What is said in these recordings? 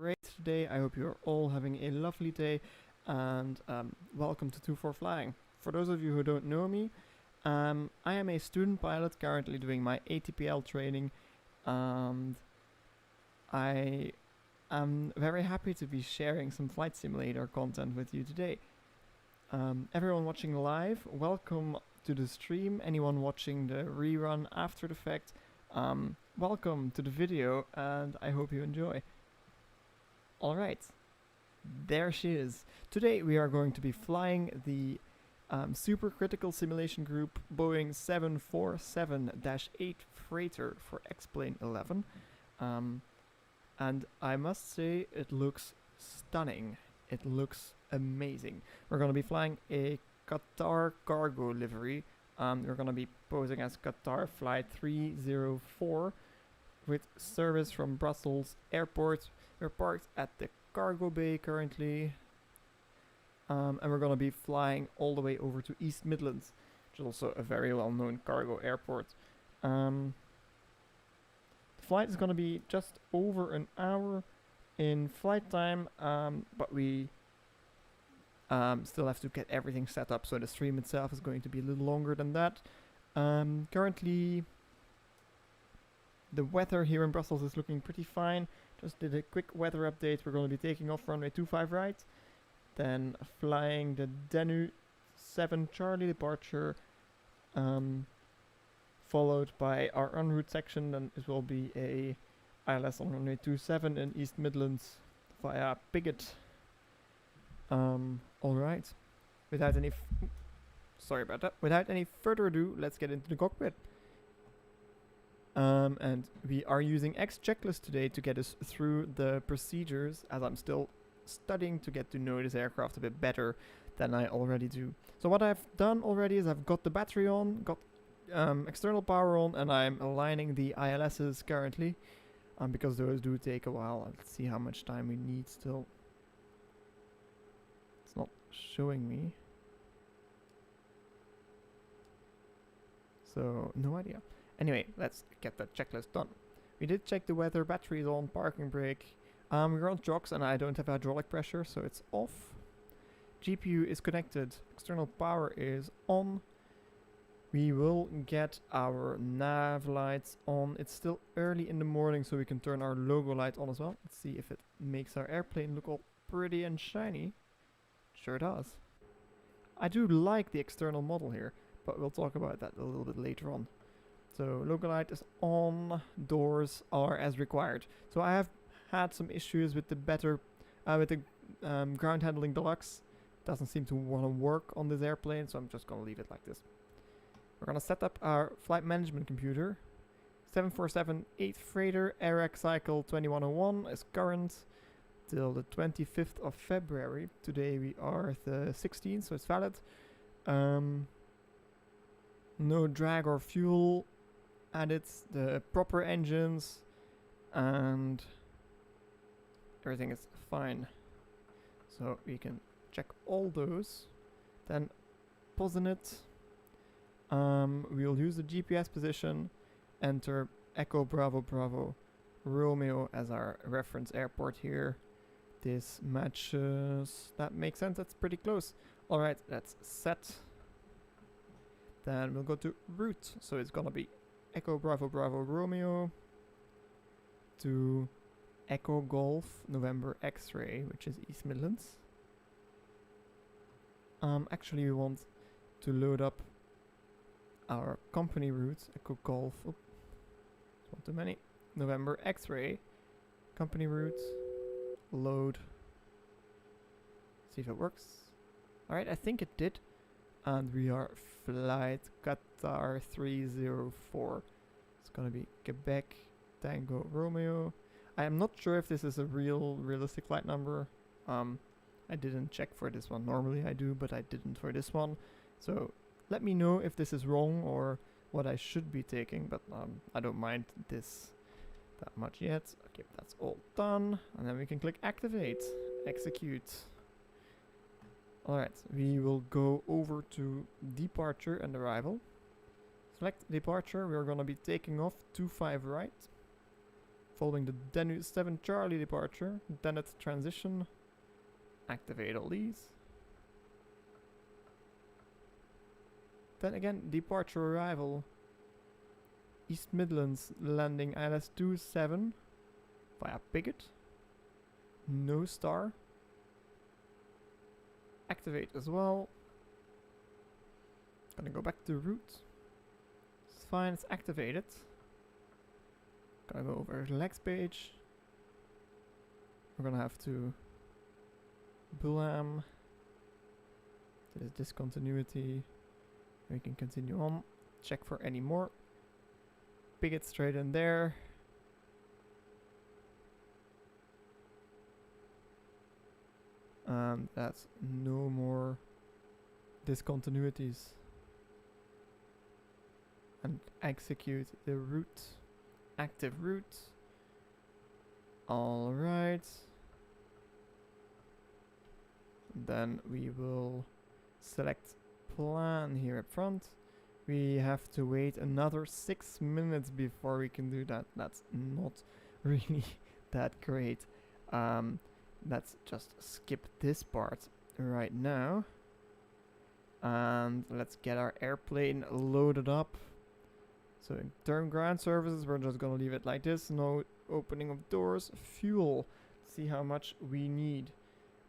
great today. I hope you're all having a lovely day, and welcome to 2-4 Flying. For those of you who don't know me, I am a student pilot currently doing my ATPL training, and I am very happy to be sharing some flight simulator content with you today. Everyone watching live, welcome to the stream. Anyone watching the rerun after the fact, welcome to the video, and I hope you enjoy. Alright, there she is. Today we are going to be flying the supercritical simulation group Boeing 747-8 freighter for X-Plane 11. And I must say, it looks stunning. It looks amazing. We're going to be flying a Qatar cargo livery. We're going to be posing as Qatar Flight 304 with service from Brussels Airport. We're parked at the cargo bay currently, and we're going to be flying all the way over to East Midlands, which is also a very well-known cargo airport. The flight is going to be just over an hour in flight time, but we still have to get everything set up, so the stream itself is going to be a little longer than that. Currently, the weather here in Brussels is looking pretty fine. Just did a quick weather update. We're going to be taking off runway 25 right, then flying the Danu 7 Charlie departure, followed by our en route section. Then it will be a ILS on runway 27 in East Midlands via Pigot. Alright, without any without any further ado, let's get into the cockpit. And we are using X checklist today to get us through the procedures, as I'm still studying to get to know this aircraft a bit better than I already do. So what I've done already is I've got the battery on, got external power on, and I'm aligning the ILSs currently, because those do take a while. Let's see how much time we need still. It's not showing me, so no idea. Anyway, let's get that checklist done. We did check the weather, battery is on, parking brake. We're on jocks and I don't have hydraulic pressure, so it's off. GPU is connected, external power is on. We will get our nav lights on. It's still early in the morning, so we can turn our logo light on as well. Let's see if it makes our airplane look all pretty and shiny. Sure does. I do like the external model here, but we'll talk about that a little bit later on. So logo light is on, doors are as required. So I have had some issues with the ground handling deluxe. Doesn't seem to want to work on this airplane, so I'm just going to leave it like this. We're going to set up our flight management computer. 747-8 freighter, AirX cycle 2101 is current till the 25th of February. Today we are the 16th, so it's valid. No drag or fuel added, the proper engines, and everything is fine. So we can check all those. Then Posinet. We'll use the GPS position, enter Echo Bravo Bravo Romeo as our reference airport here. This matches, that makes sense, that's pretty close. Alright, that's set. Then we'll go to route, so it's gonna be Echo Bravo Bravo Romeo to Echo Golf November X-Ray, which is East Midlands. Actually we want to load up our company route, Echo Golf, oops, it's one too many, November X-Ray, company route, load, see if it works. Alright, I think it did. And we are flight Qatar 304. It's gonna be Quebec Tango Romeo. I am not sure if this is a realistic flight number. I didn't check for this one. Normally I do, but I didn't for this one. So let me know if this is wrong or what I should be taking, but I don't mind this that much yet. Okay, that's all done. And then we can click activate, execute. Alright, we will go over to departure and arrival. Select departure, we are going to be taking off 25 right. following the Denu 7 Charlie departure. Denet transition. Activate all these. Then again, departure arrival. East Midlands landing ILS 27 via Pigot. No star. Activate as well. Gonna go back to route. It's fine, it's activated. Gonna go over the legs page. We're gonna have to Bulham. There's discontinuity. We can continue on. Check for any more. Pigot straight in there. And that's no more discontinuities. And execute the route. Active route. Alright. Then we will select plan here up front. We have to wait another 6 minutes before we can do that. That's not really that great. Let's just skip this part right now. And let's get our airplane loaded up. So in term ground services, we're just gonna leave it like this. No opening of doors. Fuel. See how much we need.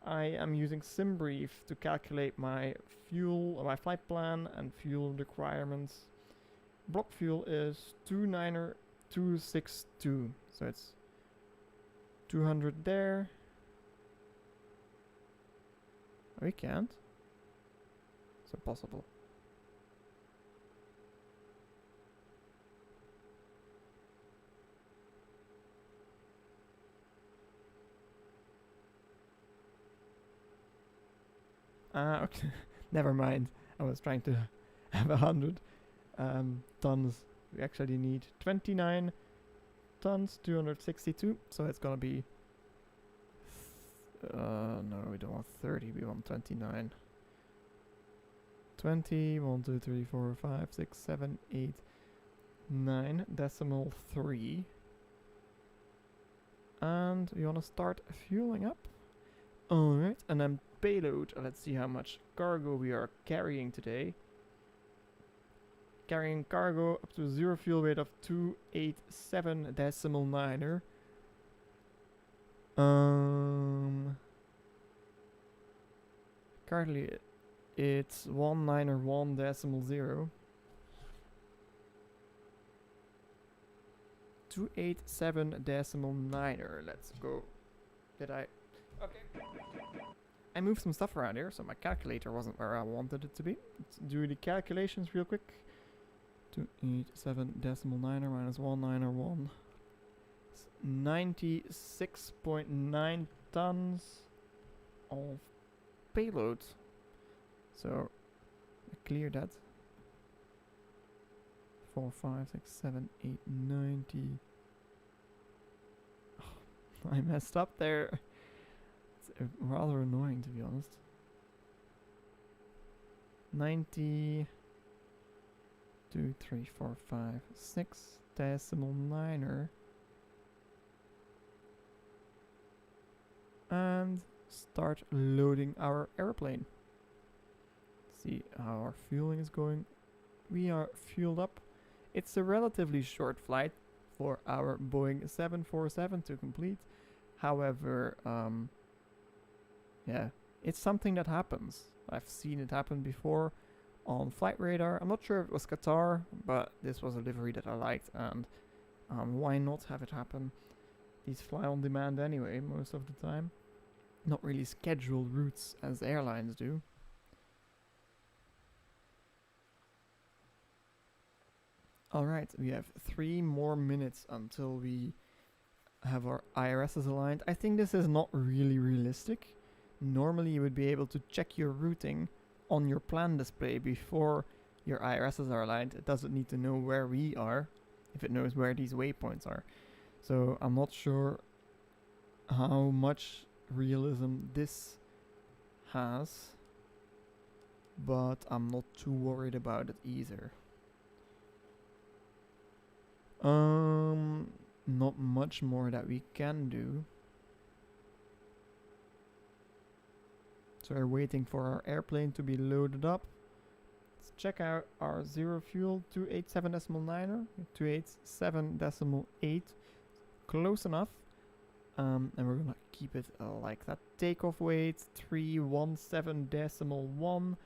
I am using SimBrief to calculate my fuel, my flight plan and fuel requirements. Block fuel is 29262. So it's 200 there. We can't. It's impossible. Okay. Never mind. I was trying to have 100 tons. We actually need 29 tons, 262. So it's gonna be. No, we don't want 30. We want 29. 20. 1, 2, 3, 4, 5, 6, 7, 8, 9. Decimal 3. And we want to start fueling up. Alright, and then payload. Let's see how much cargo we are carrying today. Carrying cargo up to 0 fuel weight of 287.9er. Currently it's 191.0. 287.9er. Let's go. Did I? Okay. I moved some stuff around here, so my calculator wasn't where I wanted it to be. Let's do the calculations real quick. 287.9er minus 191. 96.9 tons of payload. So clear that. 4, 5, 6, 7, 8, 90. Oh, I messed up there. It's rather annoying, to be honest. 90. 2, 3, 4, 5, 6 decimal 9er. And start loading our airplane. See how our fueling is going. We are fueled up. It's a relatively short flight for our Boeing 747 to complete. However, yeah, it's something that happens. I've seen it happen before on flight radar. I'm not sure if it was Qatar, but this was a livery that I liked, and why not have it happen? These fly on demand anyway, most of the time. Not really scheduled routes as airlines do. Alright, we have 3 more minutes until we have our IRSs aligned. I think this is not really realistic. Normally you would be able to check your routing on your plan display before your IRSs are aligned. It doesn't need to know where we are if it knows where these waypoints are. So I'm not sure how much realism this has, but I'm not too worried about it either. not much more that we can do. So we're waiting for our airplane to be loaded up. Let's check out our zero fuel 287.9er, 287.8. Close enough. And we're gonna keep it like that. Takeoff weight 317.1,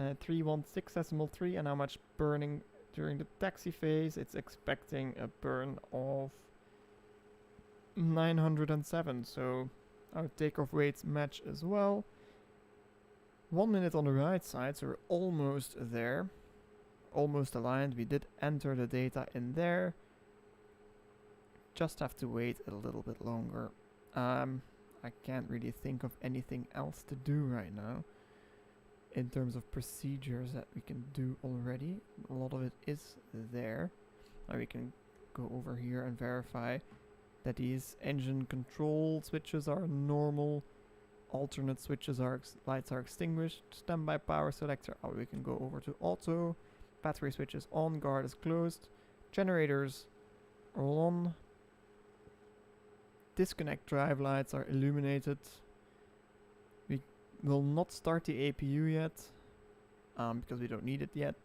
316.3, and how much burning during the taxi phase? It's expecting a burn of 907, so our takeoff weights match as well. 1 minute on the right side, so we're almost there. Almost aligned. We did enter the data in there. Just have to wait a little bit longer. I can't really think of anything else to do right now in terms of procedures that we can do already. A lot of it is there. Now we can go over here and verify that these engine control switches are normal. Alternate switches are lights are extinguished. Standby power selector. Oh, we can go over to auto. Battery switch is on. Guard is closed. Generators are all on. Disconnect drive lights are illuminated. We will not start the APU yet, because we don't need it yet.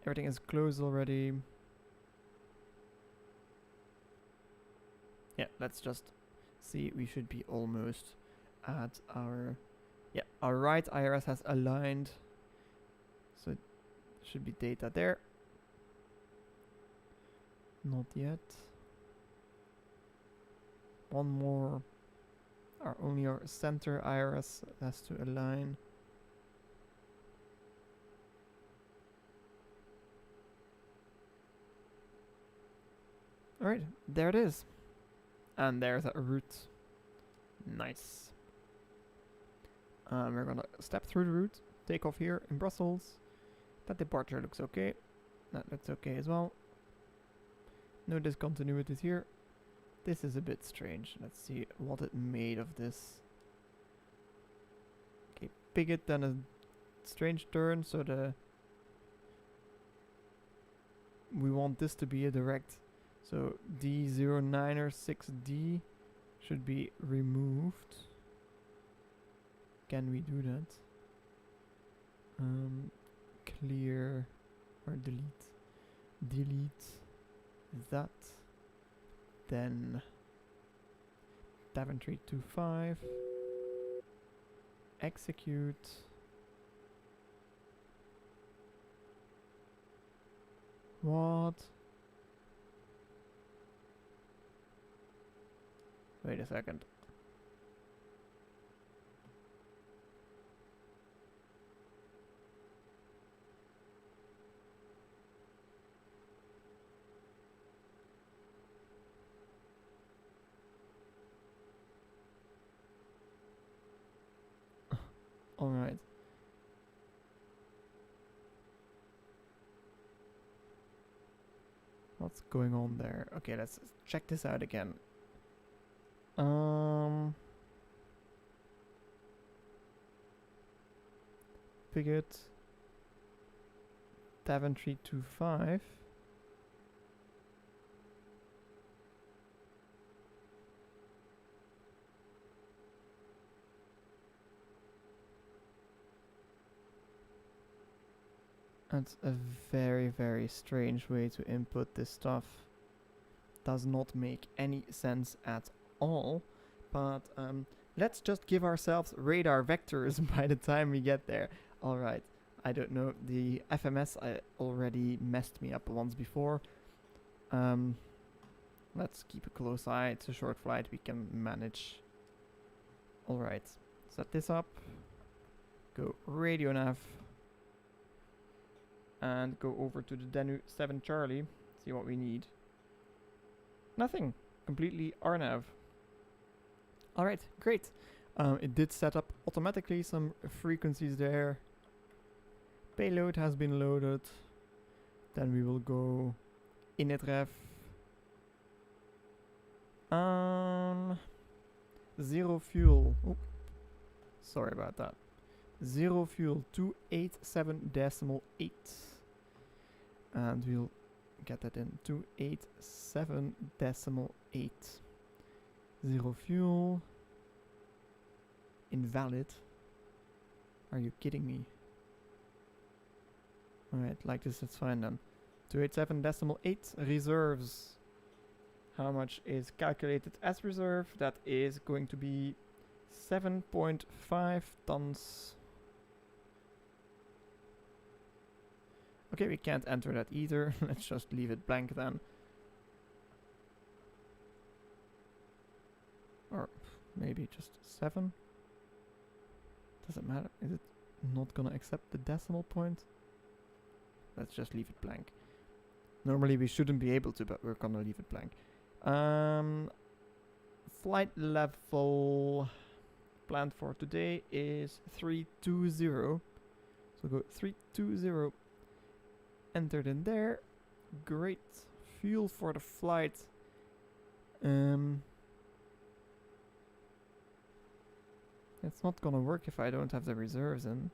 Everything is closed already. Yeah, let's just see. We should be almost at our... Yeah, our right IRS has aligned. So it should be data there. Not yet. One more. Only our center IRS has to align. Alright, there it is. And there's a route. Nice. We're gonna step through the route. Take off here in Brussels. That departure looks okay. That looks okay as well. No discontinuities here. This is a bit strange. Let's see what it made of this. Okay, pivot, then a strange turn, so we want this to be a direct. So D09er 6D should be removed. Can we do that? Clear or delete. Delete that. Then Daventry 25. Execute. What? Wait a second. All right. What's going on there? Okay, let's check this out again. Pigot. Daventry 25. That's a very, very strange way to input this stuff. Does not make any sense at all. But let's just give ourselves radar vectors by the time we get there. Alright, I don't know. The FMS already messed me up once before. Let's keep a close eye. It's a short flight. We can manage. Alright, set this up. Go radio nav. And go over to the Danu 7 Charlie. See what we need. Nothing. Completely RNAV. Alright, great. It did set up automatically some frequencies there. Payload has been loaded. Then we will go init ref. Zero fuel. Oh, sorry about that. Zero fuel 287.8. And we'll get that in. 287.8. Zero fuel. Invalid. Are you kidding me? Alright, like this, it's fine then. 287.8 reserves. How much is calculated as reserve? That is going to be 7.5 tons. Okay, we can't enter that either. Let's just leave it blank then. Or maybe just 7. Doesn't matter. Is it not gonna accept the decimal point? Let's just leave it blank. Normally we shouldn't be able to, but we're gonna leave it blank. Flight level planned for today is 320. So go 320. Entered in there. Great. Fuel for the flight. It's not gonna work if I don't have the reserves in.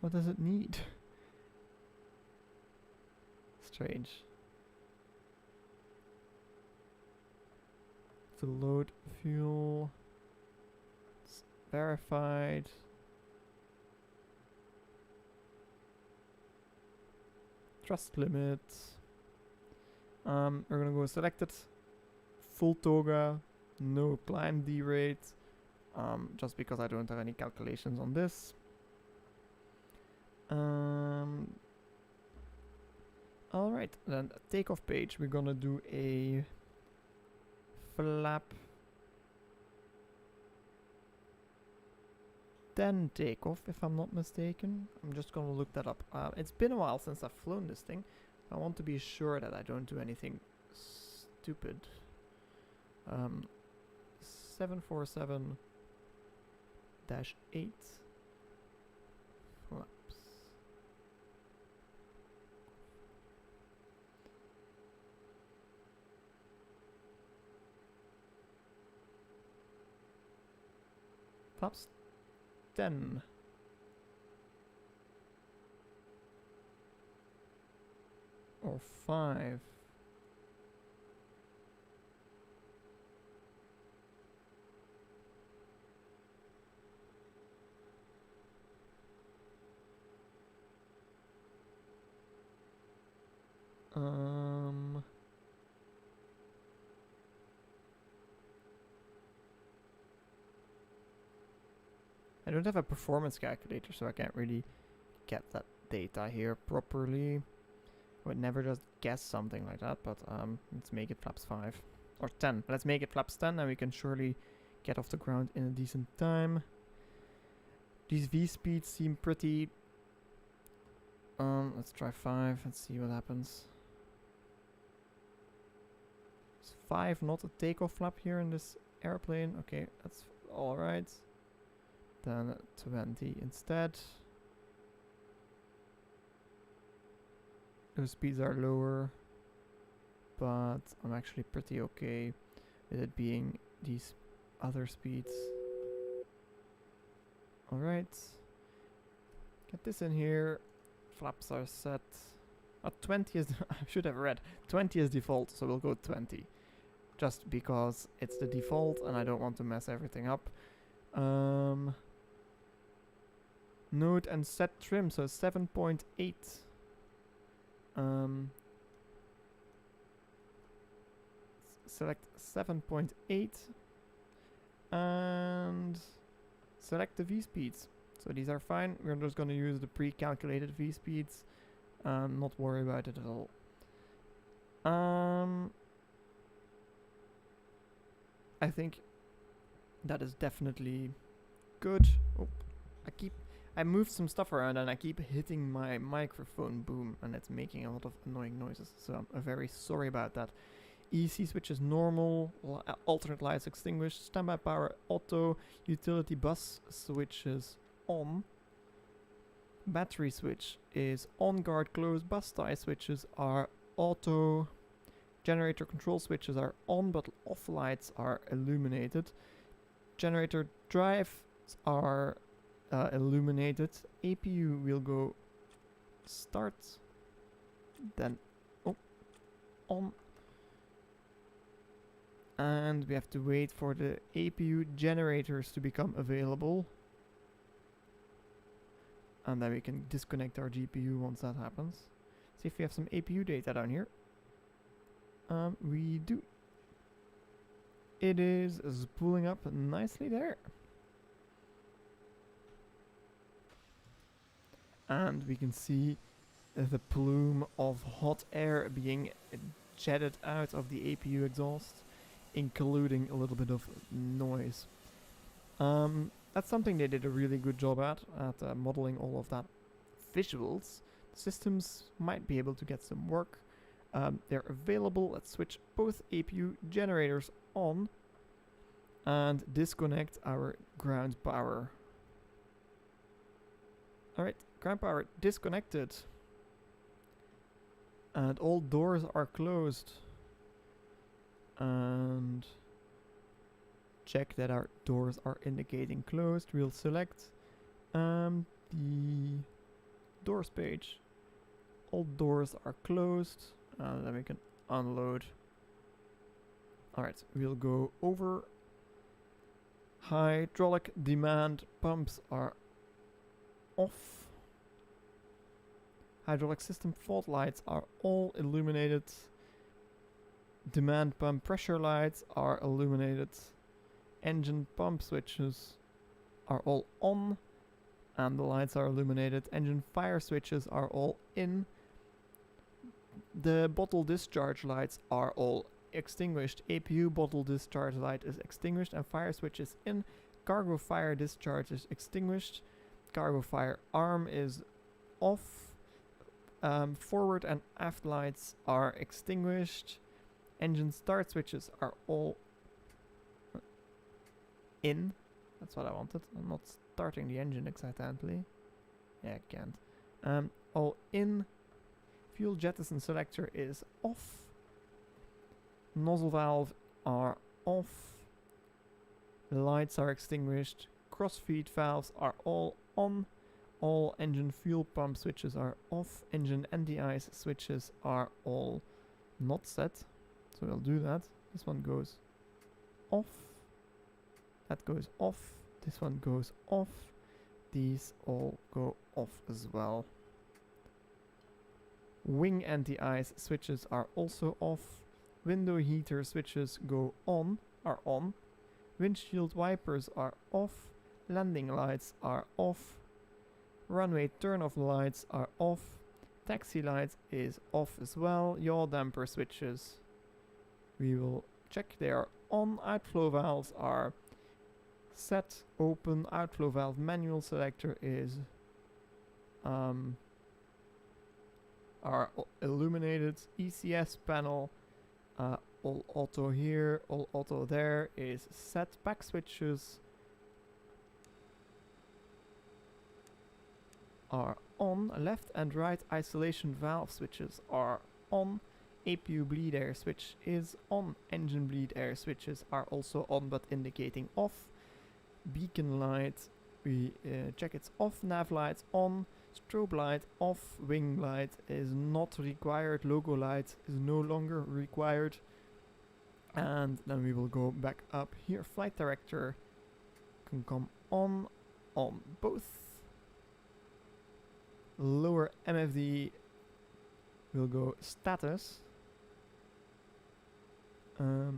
What does it need? Strange. To load fuel. It's verified. Thrust limit. We're gonna go selected. Full toga. No climb D rate. Just because I don't have any calculations on this. Alright, then takeoff page. We're gonna do a flap 10 takeoff, if I'm not mistaken. I'm just gonna look that up. It's been a while since I've flown this thing. I want to be sure that I don't do anything stupid. 747-8 flaps. Flaps 10. Or 5. I don't have a performance calculator, so I can't really get that data here properly. I would never just guess something like that, but let's make it flaps 5. Or 10. Let's make it flaps 10 and we can surely get off the ground in a decent time. These V-speeds seem pretty... let's try 5, let's see what happens. Is 5 not a takeoff flap here in this airplane? Okay, that's alright. Then 20 instead. Those speeds are lower, but I'm actually pretty okay with it being these other speeds. Alright. Get this in here. Flaps are set. 20 is... I should have read. 20 is default, so we'll go 20. Just because it's the default and I don't want to mess everything up. Node and set trim, so 7.8. Select 7.8 and select the V-speeds. So these are fine. We're just going to use the pre-calculated V-speeds. Not worry about it at all. I think that is definitely good. Oh, I moved some stuff around and I keep hitting my microphone boom and it's making a lot of annoying noises. So I'm very sorry about that. EC switch is normal, alternate lights extinguished, standby power auto, utility bus switch is on. Battery switch is on, guard closed, bus tie switches are auto. Generator control switches are on but off lights are illuminated. Generator drives are illuminated. APU will go start, then on, and we have to wait for the APU generators to become available, and then we can disconnect our GPU once that happens. See if we have some APU data down here. We do. It is spooling up nicely there. And we can see the plume of hot air being jetted out of the APU exhaust, including a little bit of noise. That's something they did a really good job at modeling all of that visuals. Systems might be able to get some work. They're available. Let's switch both APU generators on and disconnect our ground power. Alright, ground power disconnected. And all doors are closed. And check that our doors are indicating closed. We'll select the doors page. All doors are closed. Then we can unload. Alright, we'll go over. Hydraulic demand pumps are off. Hydraulic system fault lights are all illuminated. Demand pump pressure lights are illuminated. Engine pump switches are all on, and the lights are illuminated. Engine fire switches are all in. The bottle discharge lights are all extinguished. APU bottle discharge light is extinguished and fire switch is in. Cargo fire discharge is extinguished. Cargo fire arm is off. Forward and aft lights are extinguished. Engine start switches are all in. That's what I wanted. I'm not starting the engine accidentally. Yeah, I can't. All in. Fuel jettison selector is off. Nozzle valve are off. Lights are extinguished. Crossfeed valves are all on. All engine fuel pump switches are off. Engine anti-ice switches are all not set. So we'll do that. This one goes off. That goes off. This one goes off. These all go off as well. Wing anti-ice switches are also off. Window heater switches are on. Windshield wipers are off. Landing lights are off. Runway turn-off lights are off. Taxi lights is off as well. Yaw damper switches, we will check they are on. Outflow valves are set, open. Outflow valve manual selector is are illuminated. ECS panel, all auto here, all auto there is set. Back switches are on. Left and right isolation valve switches are on. APU bleed air switch is on. Engine bleed air switches are also on but indicating off. Beacon light, we check it's off. Nav lights on. Strobe light off. Wing light is not required. Logo light is no longer required. And then we will go back up here. Flight director can come on both. Lower MFD will go status.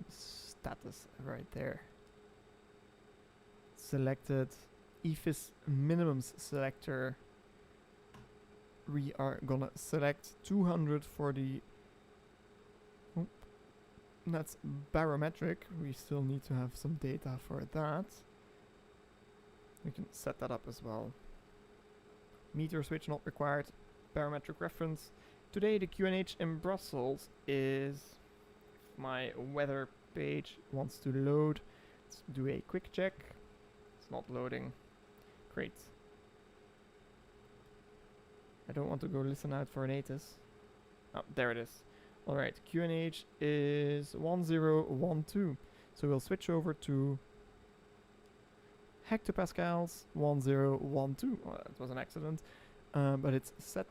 Status right there. Selected. EFIS minimums selector. We are gonna select 200 for the... Oh, that's barometric. We still need to have some data for that. We can set that up as well. Meter switch not required. Barometric reference. Today the QNH in Brussels is... If my weather page wants to load, let's do a quick check. It's not loading. Great. I don't want to go listen out for an ATIS. Oh, there it is. Alright, QNH is 1012. So we'll switch over to hectopascals 1012. Well, that was an accident. But it's set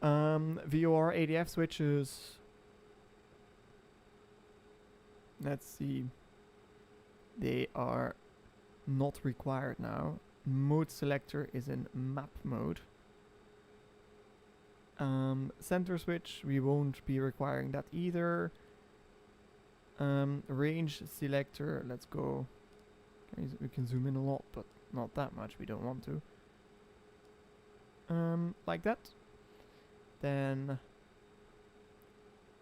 VOR ADF switches. Let's see. They are not required now. Mode selector is in map mode. Center switch, we won't be requiring that either. Range selector, let's go. We can zoom in a lot, but not that much, we don't want to. Like that. Then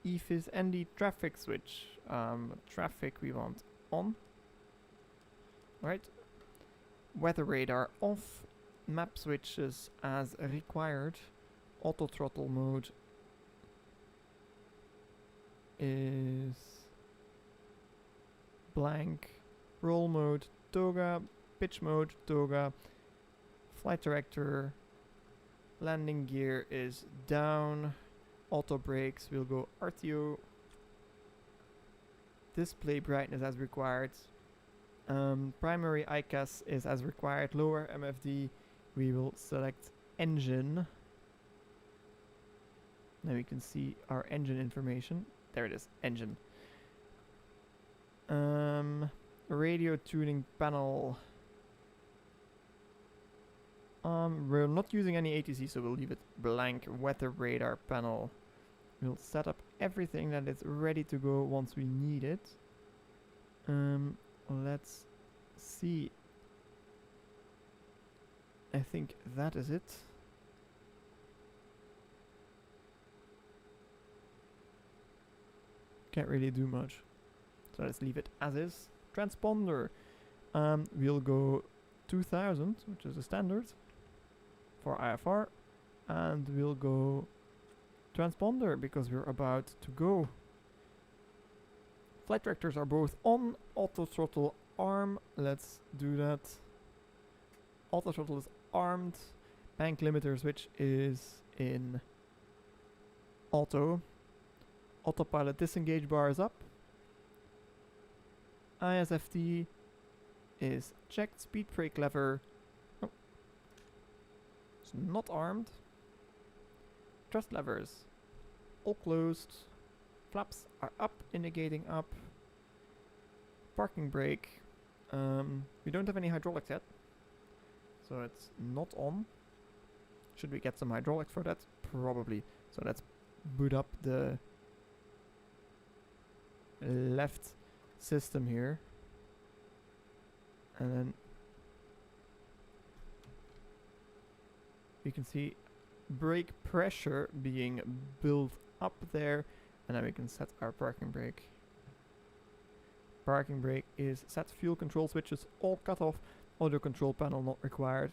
EFIS ND traffic switch. Traffic we want on. Right. Weather radar off. Map switches as required. Auto throttle mode is blank. Roll mode toga. Pitch mode toga. Flight director. Landing gear is down. Auto brakes will go RTO. Display brightness as required. Primary ICAS is as required. Lower MFD we will select engine. Now we can see our engine information. There it is, engine. Radio tuning panel. We're not using any ATC, so we'll leave it blank. Weather radar panel. We'll set up everything that is ready to go once we need it. Let's see. I think that is it. Can't really do much. So let's leave it as is. Transponder. We'll go 2000, which is the standard for IFR. And we'll go transponder because we're about to go. Flight directors are both on. Auto throttle arm. Let's do that. Auto throttle is armed. Bank limiter switch is in auto. Autopilot disengage bar is up. ISFT is checked. Speed brake lever. Oh. It's not armed. Thrust levers all closed. Flaps are up, indicating up. Parking brake. We don't have any hydraulics yet, so it's not on. Should we get some hydraulics for that? Probably. So let's boot up the left system here. And then you can see brake pressure being built up there. And then we can set our parking brake. Parking brake is set. Fuel control switches all cut off. Audio control panel not required.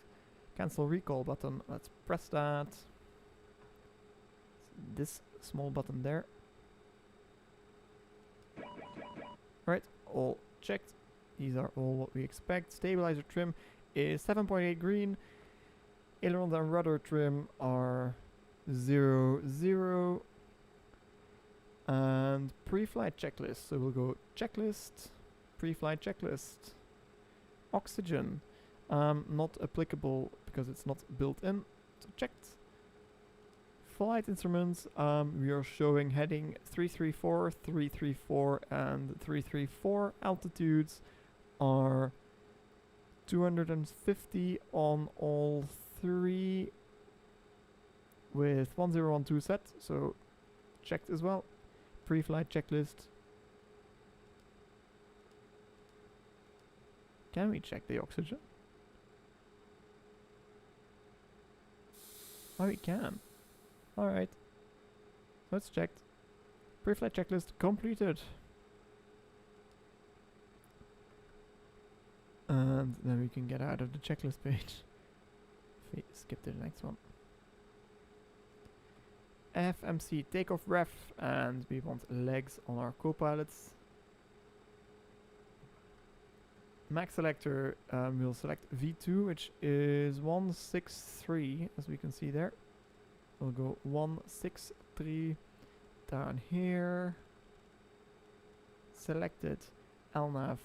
Cancel recall button. Let's press that. This small button there. Right, all checked. These are all what we expect. Stabilizer trim is 7.8 green. Aileron and rudder trim are 0. And pre-flight checklist. So we'll go checklist, pre-flight checklist. Oxygen, not applicable because it's not built in. So checked. Flight instruments, we are showing heading 334, 334, and 334. Altitudes are 250 on all three with 1012 set. So checked as well. Pre-flight checklist. Can we check the oxygen? Oh, we can. Alright. Let's check. Pre-flight checklist completed. And then we can get out of the checklist page. Skip to the next one. FMC takeoff ref, and we want legs on our co-pilots. Max selector, we'll select V2, which is 163, as we can see there. We'll go 163 down here. Selected. LNAV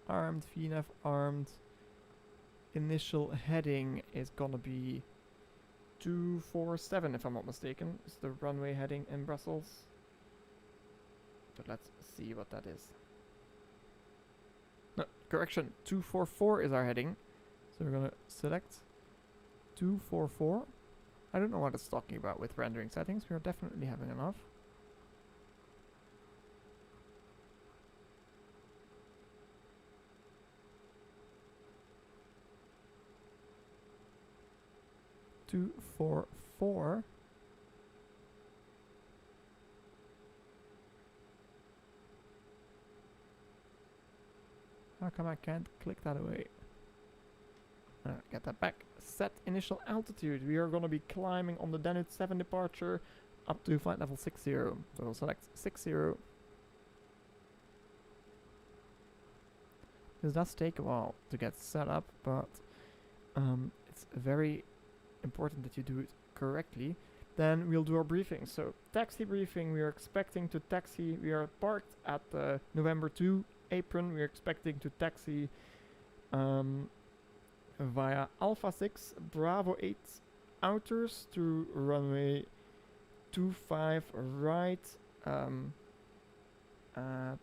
armed, VNAV armed. Initial heading is gonna be 247, if I'm not mistaken, is the runway heading in Brussels. But let's see what that is. No, correction, 244 is our heading. So we're gonna select 244. I don't know what it's talking about with rendering settings. We are definitely having enough. Two, four, four. How come I can't click that away? Get that back. Set initial altitude. We are going to be climbing on the Danube 7 departure up to flight level 60. So we'll select 60. This does take a while to get set up, but it's very important that you do it correctly. Then we'll do our briefing. So taxi briefing, we are expecting to taxi. We are parked at the November 2 apron. We are expecting to taxi via Alpha 6 Bravo 8 outers to runway 25 right at,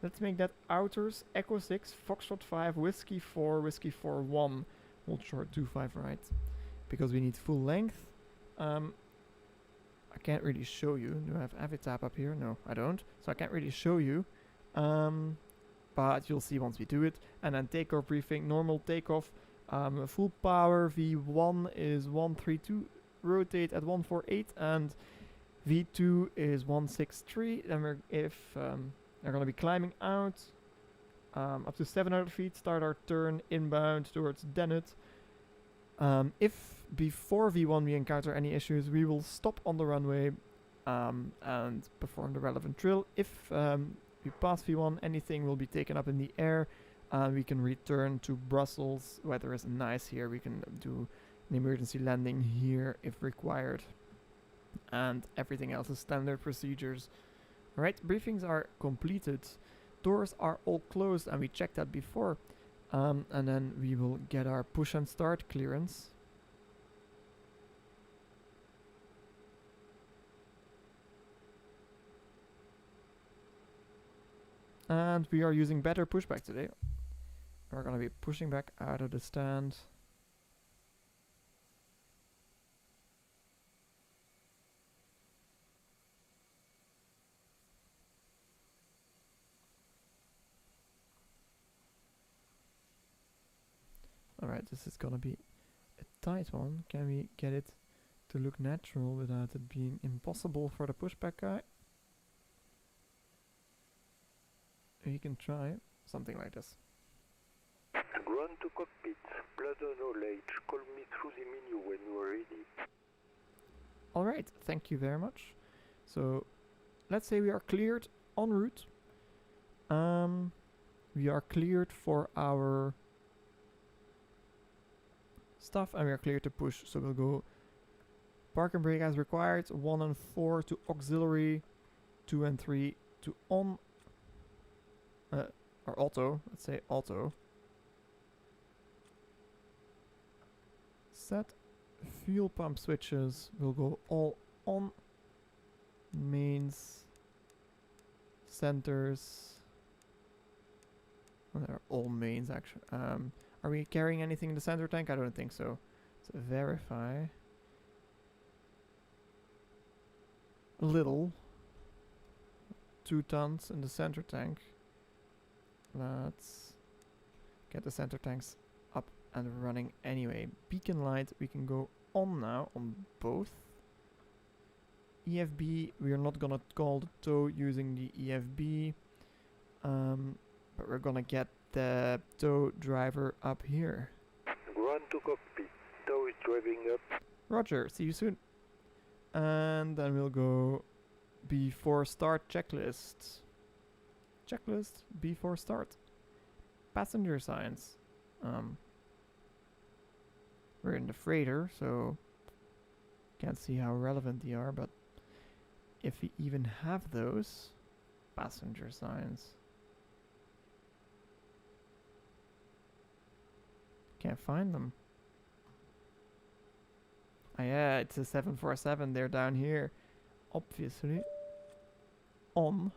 let's make that outers Echo 6 Foxtrot 5 Whiskey 4 Whiskey 4 1, hold short 25 right, because we need full length. I can't really show you. Do I have Avitab up here? No, I don't, so I can't really show you, but you'll see once we do it. And then takeoff briefing, normal takeoff, full power, V1 is 132, rotate at 148, and V2 is 163. Then we're going to be climbing out up to 700 feet, start our turn inbound towards Dennet. If before V1 we encounter any issues, we will stop on the runway and perform the relevant drill. If we pass V1, anything will be taken up in the air. We can return to Brussels. Weather is nice here. We can do an emergency landing here if required. And everything else is standard procedures. Alright, briefings are completed. Doors are all closed, and we checked that before. And then we will get our push and start clearance. And we are using better pushback today. We're going to be pushing back out of the stand. Alright, this is going to be a tight one. Can we get it to look natural without it being impossible for the pushback guy? We can try something like this. Ground to cockpit, bladder knowledge, call me through the menu when you are ready. Alright, thank you very much. So, let's say we are cleared en route. We are cleared for our stuff, and we are cleared to push. So we'll go park and brake as required, 1 and 4 to auxiliary, 2 and 3 to on, or auto, let's say auto. Set fuel pump switches will go all on. Mains, centers. Well, they're all mains actually. Are we carrying anything in the center tank? I don't think so. Let's verify. A little. 2 tons in the center tank. Let's get the center tanks up and running anyway. Beacon light, we can go on now on both. EFB, we are not gonna call the tow using the EFB, but we're gonna get the tow driver up here. Ground to cockpit, tow is driving up. Roger, see you soon. And then we'll go before start checklist. Checklist before start. Passenger signs. We're in the freighter, so can't see how relevant they are, but if we even have those passenger signs. Can't find them. Yeah, it's a 747. They're down here, obviously. On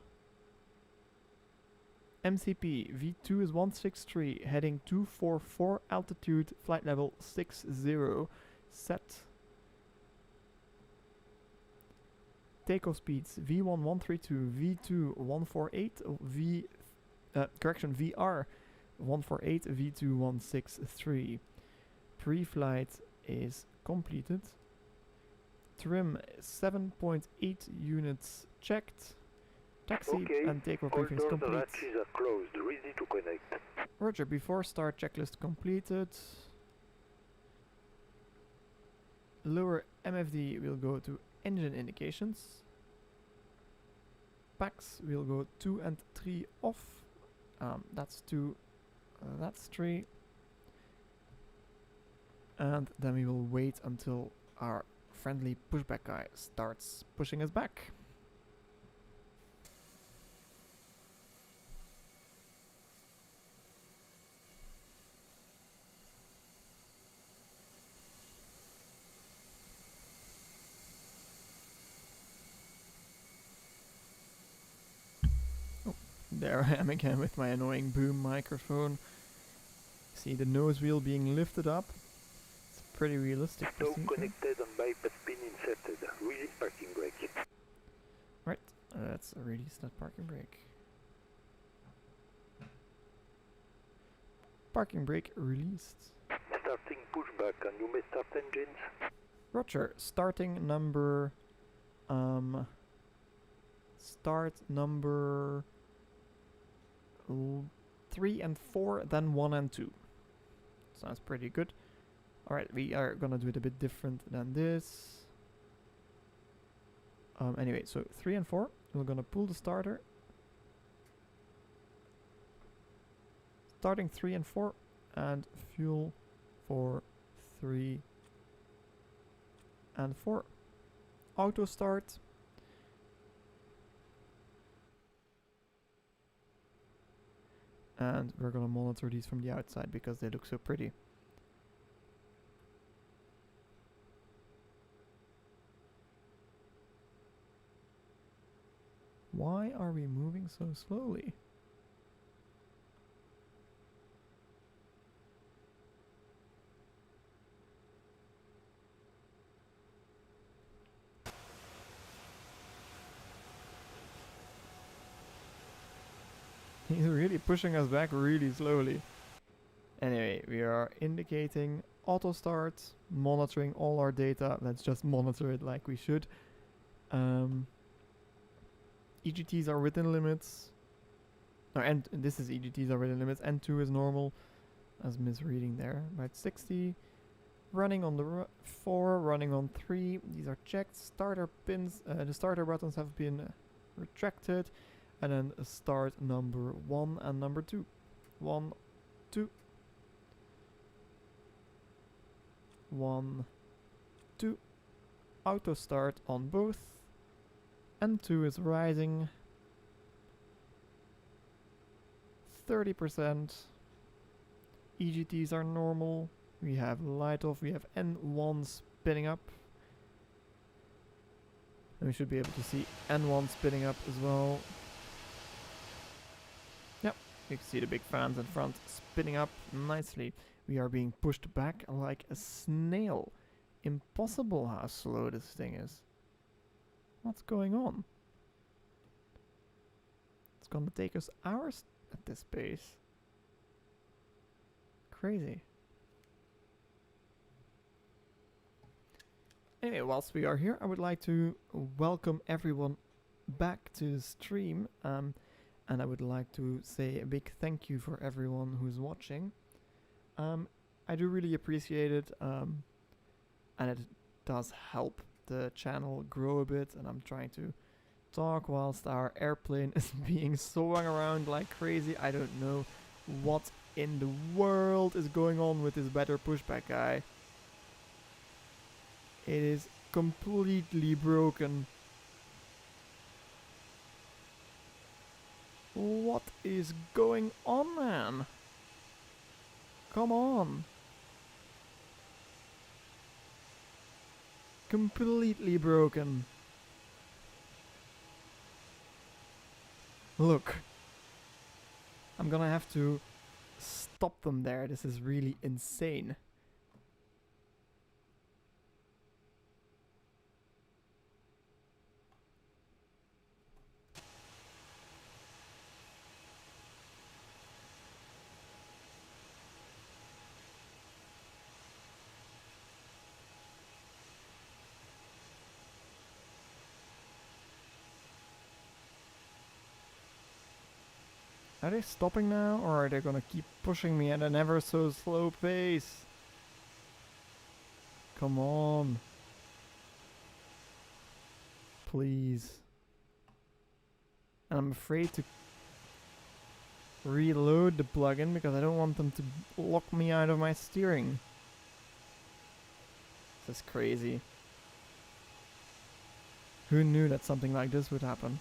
MCP V2 is 163, heading 244, altitude, flight level 60. Set. Takeoff speeds V1 132, V2 148, VR 148, V2 163. Pre-flight is completed. Trim 7.8 units checked. Taxi and takeoff all briefings doors complete. hatches are closed, ready to connect. Roger, before start checklist completed. Lower MFD will go to engine indications. Packs will go 2 and 3 off. That's 2, that's 3. And then we will wait until our friendly pushback guy starts pushing us back. There I am again with my annoying boom microphone. See the nose wheel being lifted up. It's pretty realistic. Stove connected and bypass pin inserted. Release parking brake. Right, let's release that parking brake. Parking brake released. Starting pushback and you may start engines. Roger, starting number... start number... 3 and 4, then 1 and 2. Sounds pretty good. Alright, we are gonna do it a bit different than this. Anyway, so 3 and 4, we're gonna pull the starter. Starting 3 and 4, and fuel for 3 and 4. Auto start. And we're gonna monitor these from the outside because they look so pretty. Why are we moving so slowly? He's really pushing us back really slowly. Anyway, we are indicating auto start, monitoring all our data. Let's just monitor it like we should. EGTs are within limits. No, and this is EGTs are within limits. N2 is normal. As misreading there. About 60. Running on the 4, running on 3. These are checked. Starter pins, the starter buttons have been retracted. And then start number 1 and number 2. 1, 2. 1, 2. Auto start on both. N2 is rising. 30%. EGTs are normal. We have light off. We have N1 spinning up. And we should be able to see N1 spinning up as well. Yep, you can see the big fans in front spinning up nicely. We are being pushed back like a snail. Impossible how slow this thing is. What's going on? It's gonna take us hours at this pace. Crazy. Anyway, whilst we are here, I would like to welcome everyone back to the stream. And I would like to say a big thank you for everyone who's watching. I do really appreciate it. And it does help the channel grow a bit. And I'm trying to talk whilst our airplane is being swung around like crazy. I don't know what in the world is going on with this better pushback guy. It is completely broken. What is going on, man? Come on. completely broken. Look. I'm gonna have to stop them there. This is really insane. Are they stopping now, or are they gonna keep pushing me at an ever so slow pace? Come on. Please. And I'm afraid to reload the plugin because I don't want them to lock me out of my steering. This is crazy. Who knew that something like this would happen?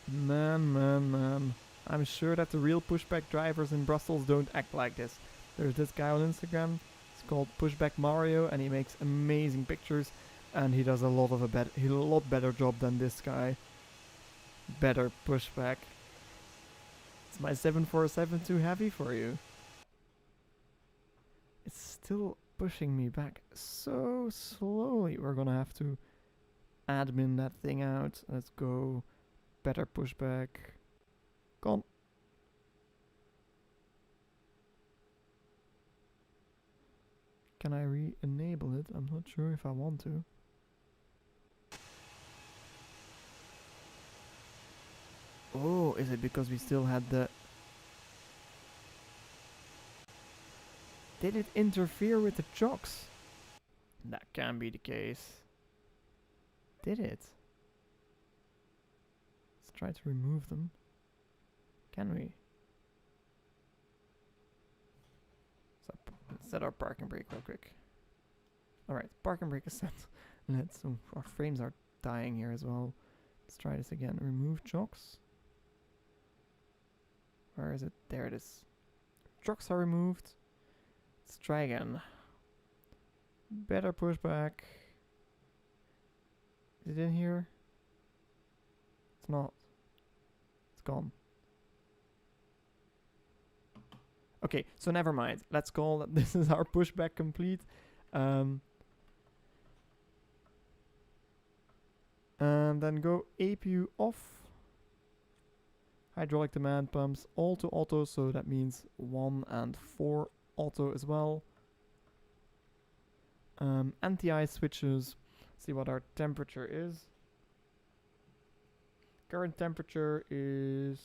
Man. I'm sure that the real pushback drivers in Brussels don't act like this. There's this guy on Instagram. It's called Pushback Mario, and he makes amazing pictures. And he does a lot better job than this guy. Better pushback. Is my 747 too heavy for you? It's still pushing me back so slowly. We're gonna have to admin that thing out. Let's go. Better pushback. Gone. Can I re-enable it? I'm not sure if I want to. Oh, is it because we still had the... Did it interfere with the chocks? That can be the case. Did it? Let's try to remove them. Can we? Let's set our parking brake real quick. Alright, parking brake is set. Let's... our frames are dying here as well. Let's try this again. Remove chocks. Where is it? There it is. Chocks are removed. Let's try again. Better pushback. Is it in here? It's not. It's gone. Okay, so never mind. Let's call that this is our pushback complete. And then go APU off. Hydraulic demand pumps all to auto, so that means 1 and 4 auto as well. Anti-ice switches. See what our temperature is. Current temperature is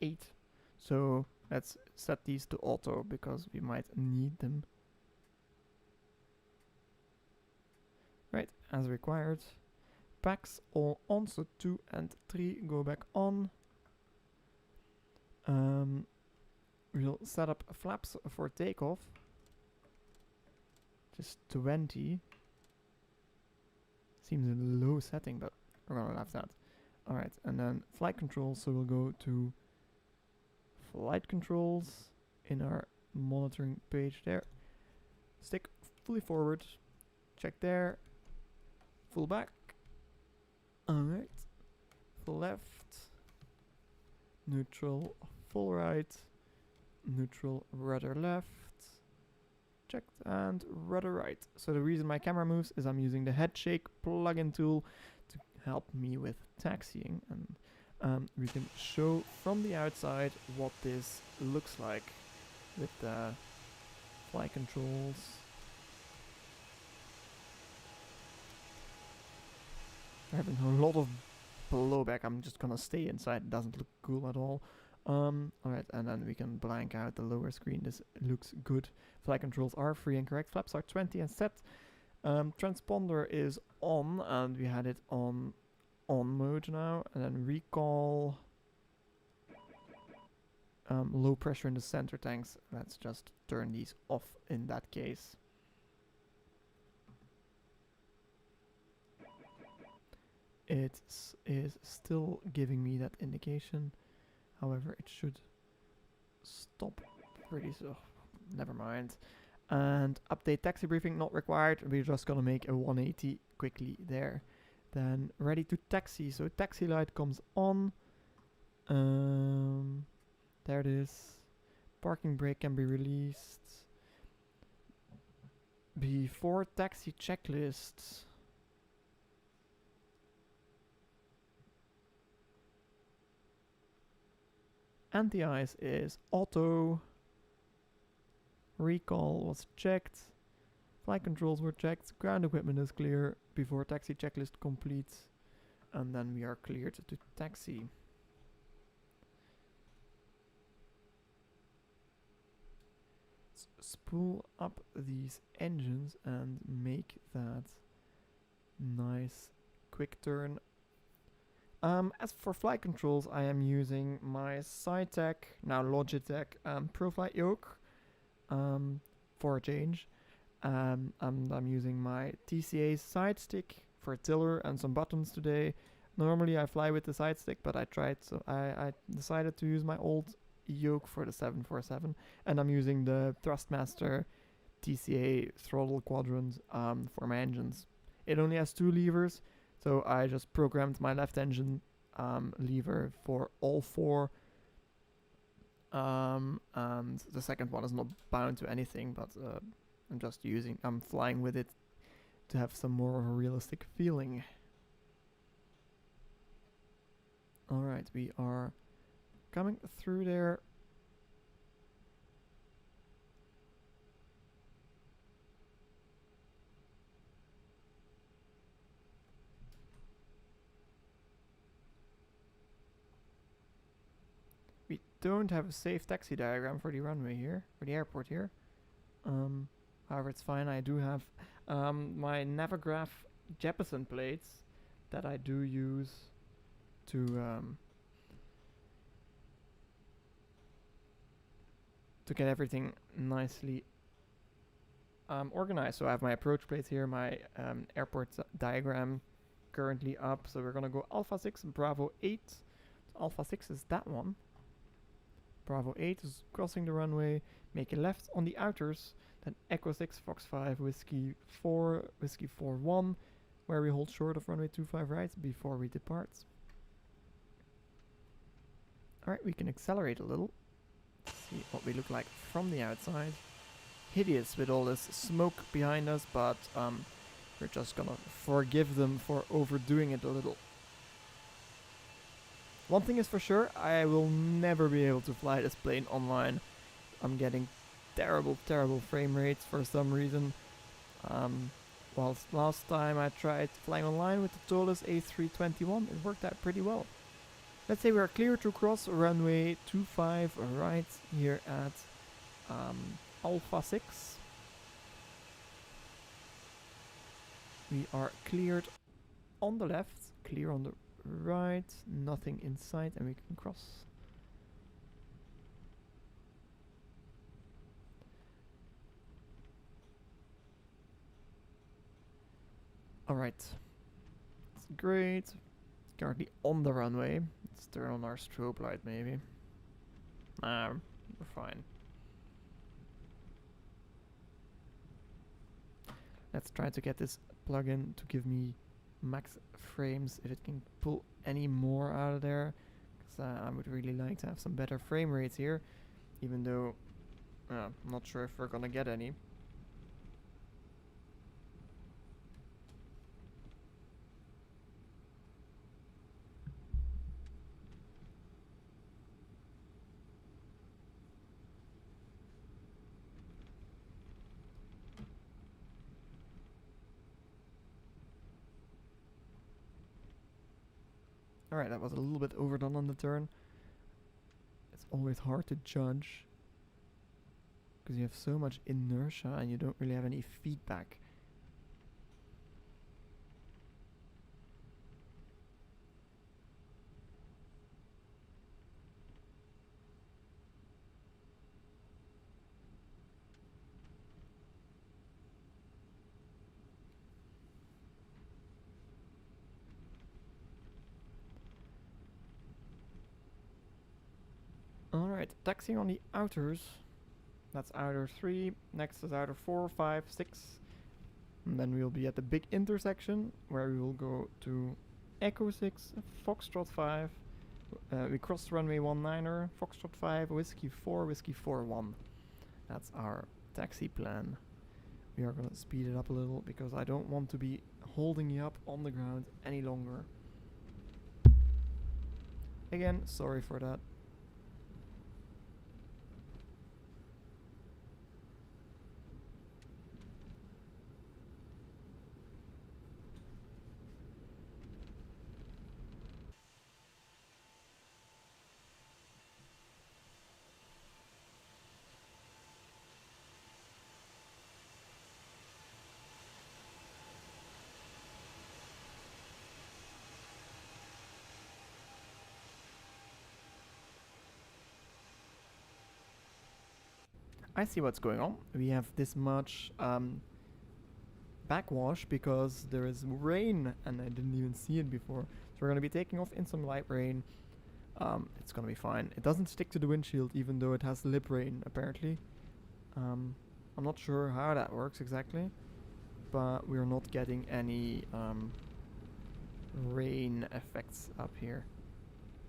8. So let's set these to auto because we might need them. Right, as required. Packs all on, so 2 and 3 go back on. We'll set up flaps for takeoff. Just 20. Seems a low setting, but we're gonna have that. Alright, and then flight controls, so we'll go to flight controls in our monitoring page there. Stick fully forward. Check there. Full back. Alright. Full left. Neutral full right. Neutral rudder left. Checked, and rudder right. So the reason my camera moves is I'm using the head shake plugin tool to help me with taxiing, and we can show from the outside what this looks like with the flight controls. We're having a lot of blowback. I'm just gonna stay inside. It doesn't look cool at all. Alright, and then we can blank out the lower screen. This looks good. Flight controls are free and correct. Flaps are 20 and set. Transponder is on, and we had it on mode now. And then recall. Low pressure in the center tanks. Let's just turn these off in that case. It is still giving me that indication. However, it should stop pretty soon. never mind. And update taxi briefing not required. We're just gonna make a 180 quickly there. Then ready to taxi. So taxi light comes on. There it is. Parking brake can be released. Before taxi checklist. Anti-ice is auto. Recall was checked. Flight controls were checked. Ground equipment is clear before taxi checklist complete. And then we are cleared to taxi. Spool up these engines and make that nice quick turn. As for flight controls, I am using my Cytec, now Logitech, ProFlight yoke for a change. And I'm using my TCA side stick for a tiller and some buttons today. Normally I fly with the side stick, but I decided to use my old yoke for the 747, and I'm using the Thrustmaster TCA throttle quadrant for my engines. It only has 2 levers, so I just programmed my left engine lever for all 4, and the second one is not bound to anything, but I'm flying with it to have some more of a realistic feeling. Alright, we are coming through there. We don't have a safe taxi diagram for the runway here, for the airport here. However, it's fine. I do have my Navigraph Jeppesen plates that I do use to get everything nicely organized. So I have my approach plates here, my airport diagram currently up. So we're gonna go Alpha 6, Bravo 8. So Alpha 6 is that one. Bravo 8 is crossing the runway, make a left on the outers, then Echo 6, Fox 5, Whiskey 4, Whiskey 4-1, where we hold short of runway 25 right before we depart. Alright, we can accelerate a little. See what we look like from the outside. Hideous with all this smoke behind us, but we're just gonna forgive them for overdoing it a little. One thing is for sure, I will never be able to fly this plane online. I'm getting terrible frame rates for some reason. Whilst last time I tried flying online with the Tolis A321, it worked out pretty well. Let's say we are clear to cross runway 25 right here at Alpha 6. We are cleared on the left, clear on the right, nothing in sight, and we can cross. Alright, it's great. Currently on the runway. Let's turn on our strobe light maybe. We're fine. Let's try to get this plugin to give me max frames if it can pull any more out of there, because I would really like to have some better frame rates here, even though I'm not sure if we're gonna get any. Alright, that was a little bit overdone on the turn. It's always hard to judge, because you have so much inertia and you don't really have any feedback. Alright, taxiing on the outers. That's outer 3. Next is outer 4, 5, 6. And then we'll be at the big intersection where we will go to Echo 6, Foxtrot 5. We cross runway 19er, Foxtrot 5, Whiskey 4, Whiskey 4, 1. That's our taxi plan. We are going to speed it up a little because I don't want to be holding you up on the ground any longer. Again, sorry for that. I see what's going on. We have this much backwash because there is rain and I didn't even see it before. So we're going to be taking off in some light rain. It's going to be fine. It doesn't stick to the windshield even though it has lip rain apparently. I'm not sure how that works exactly, but we're not getting any rain effects up here.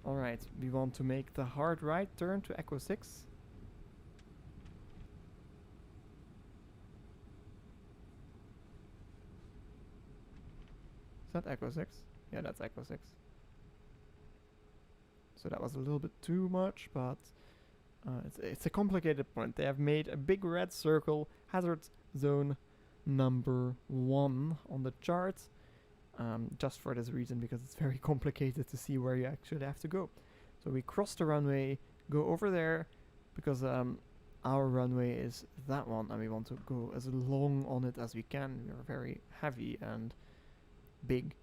Alright, we want to make the hard right turn to Echo 6. Is that Echo 6? Yeah, that's Echo 6. So that was a little bit too much, but it's a complicated point. They have made a big red circle, hazard zone number 1 on the chart, just for this reason, because it's very complicated to see where you actually have to go. So we cross the runway, go over there, because our runway is that one, and we want to go as long on it as we can. We are very heavy and big.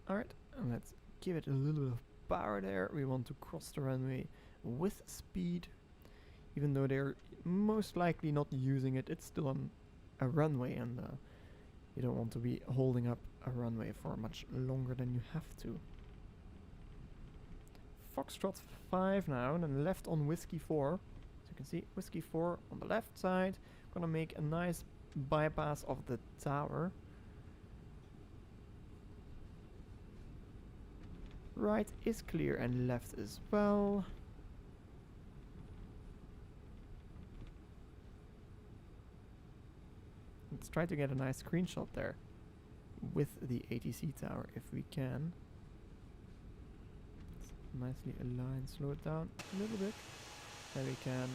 Alright, and let's give it a little bit of power there. We want to cross the runway with speed. Even though they're most likely not using it, it's still on a runway, and you don't want to be holding up a runway for much longer than you have to. Foxtrot 5 now, and then left on Whiskey 4. So you can see Whiskey 4 on the left side. Gonna make a nice bypass of the tower. Right is clear and left as well. Let's try to get a nice screenshot there with the ATC tower if we can. Let's nicely align, slow it down a little bit. There we can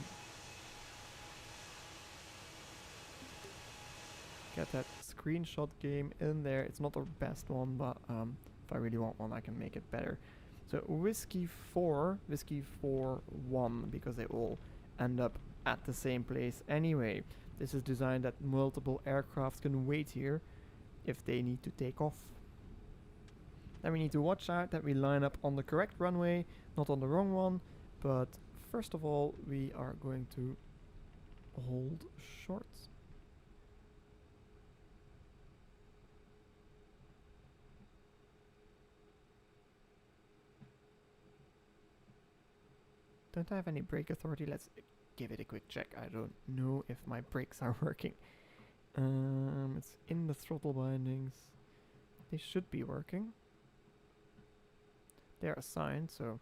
get that screenshot game in there. It's not our best one, but if I really want one, I can make it better. So Whiskey 4, Whiskey 4-1, because they all end up at the same place anyway. This is designed that multiple aircrafts can wait here if they need to take off. Then we need to watch out that we line up on the correct runway, not on the wrong one. But first of all, we are going to hold short. Don't I have any brake authority? Let's give it a quick check. I don't know if my brakes are working. It's in the throttle bindings. They should be working. They're assigned, so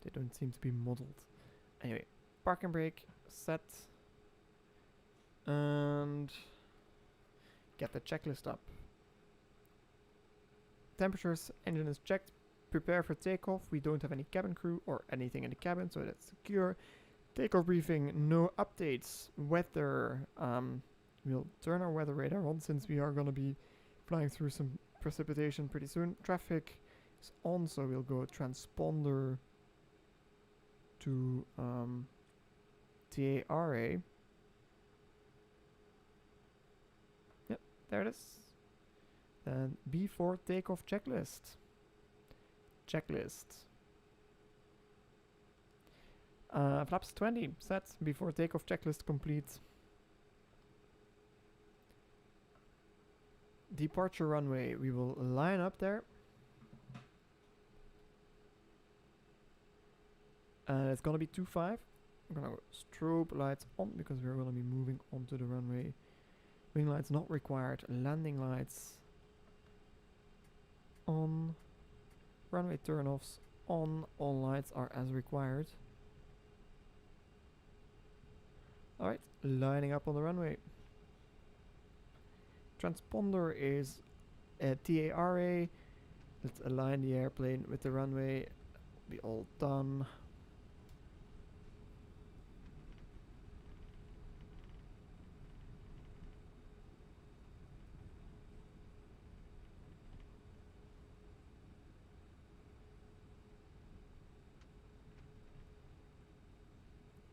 they don't seem to be modeled. Anyway, parking brake set. And get the checklist up. Temperatures, engine is checked. Prepare for takeoff. We don't have any cabin crew or anything in the cabin, so that's secure. Takeoff briefing, no updates. Weather, we'll turn our weather radar on since we are going to be flying through some precipitation pretty soon. Traffic is on, so we'll go transponder to TARA. Yep, there it is. Then B4 takeoff checklist. Flaps 20 set before takeoff checklist complete. Departure runway, we will line up there. And it's gonna be 25. I'm gonna go strobe lights on because we're gonna be moving onto the runway. Wing lights not required. Landing lights on. Runway turnoffs on. All lights are as required. Alright, lining up on the runway. Transponder is a TARA. Let's align the airplane with the runway. Be all done.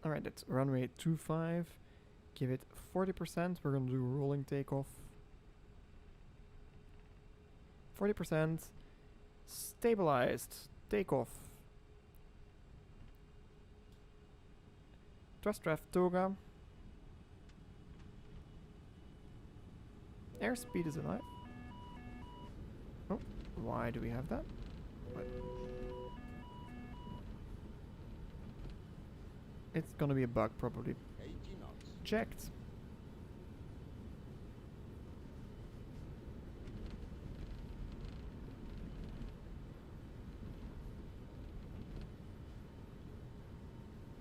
Alright, that's runway 25. Give it 40%. We're gonna do rolling takeoff. 40%. Stabilized. Takeoff. Thrust draft toga. Airspeed is alive. Oh, why do we have that? What? It's gonna be a bug probably. 80 knots. Checked.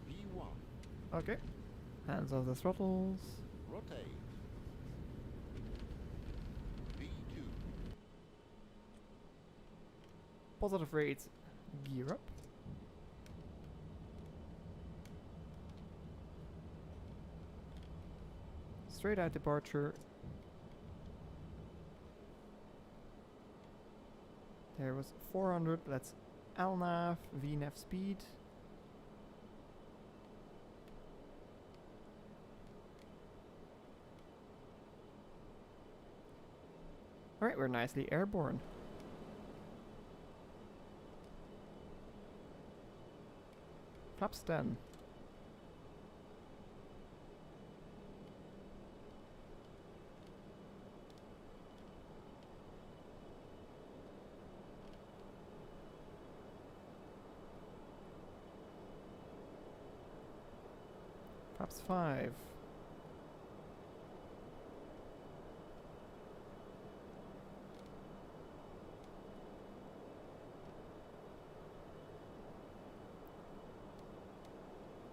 V1. Okay. Hands off the throttles. Rotate. V2. Positive rates. Gear up. Straight out departure. There was 400. Let's LNAV, VNAV speed. Alright, we're nicely airborne. Flaps 10. Flaps 5.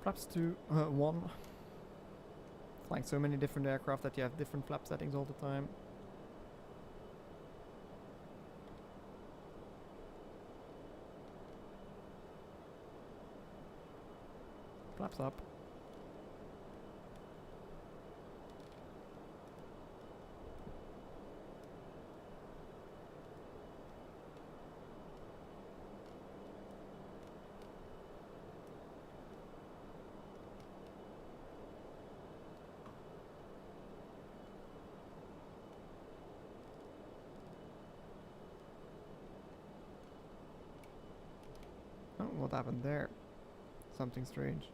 Flaps 2, 1. Flying so many different aircraft that you have different flap settings all the time. Flaps up. Oh, what happened there? Something strange.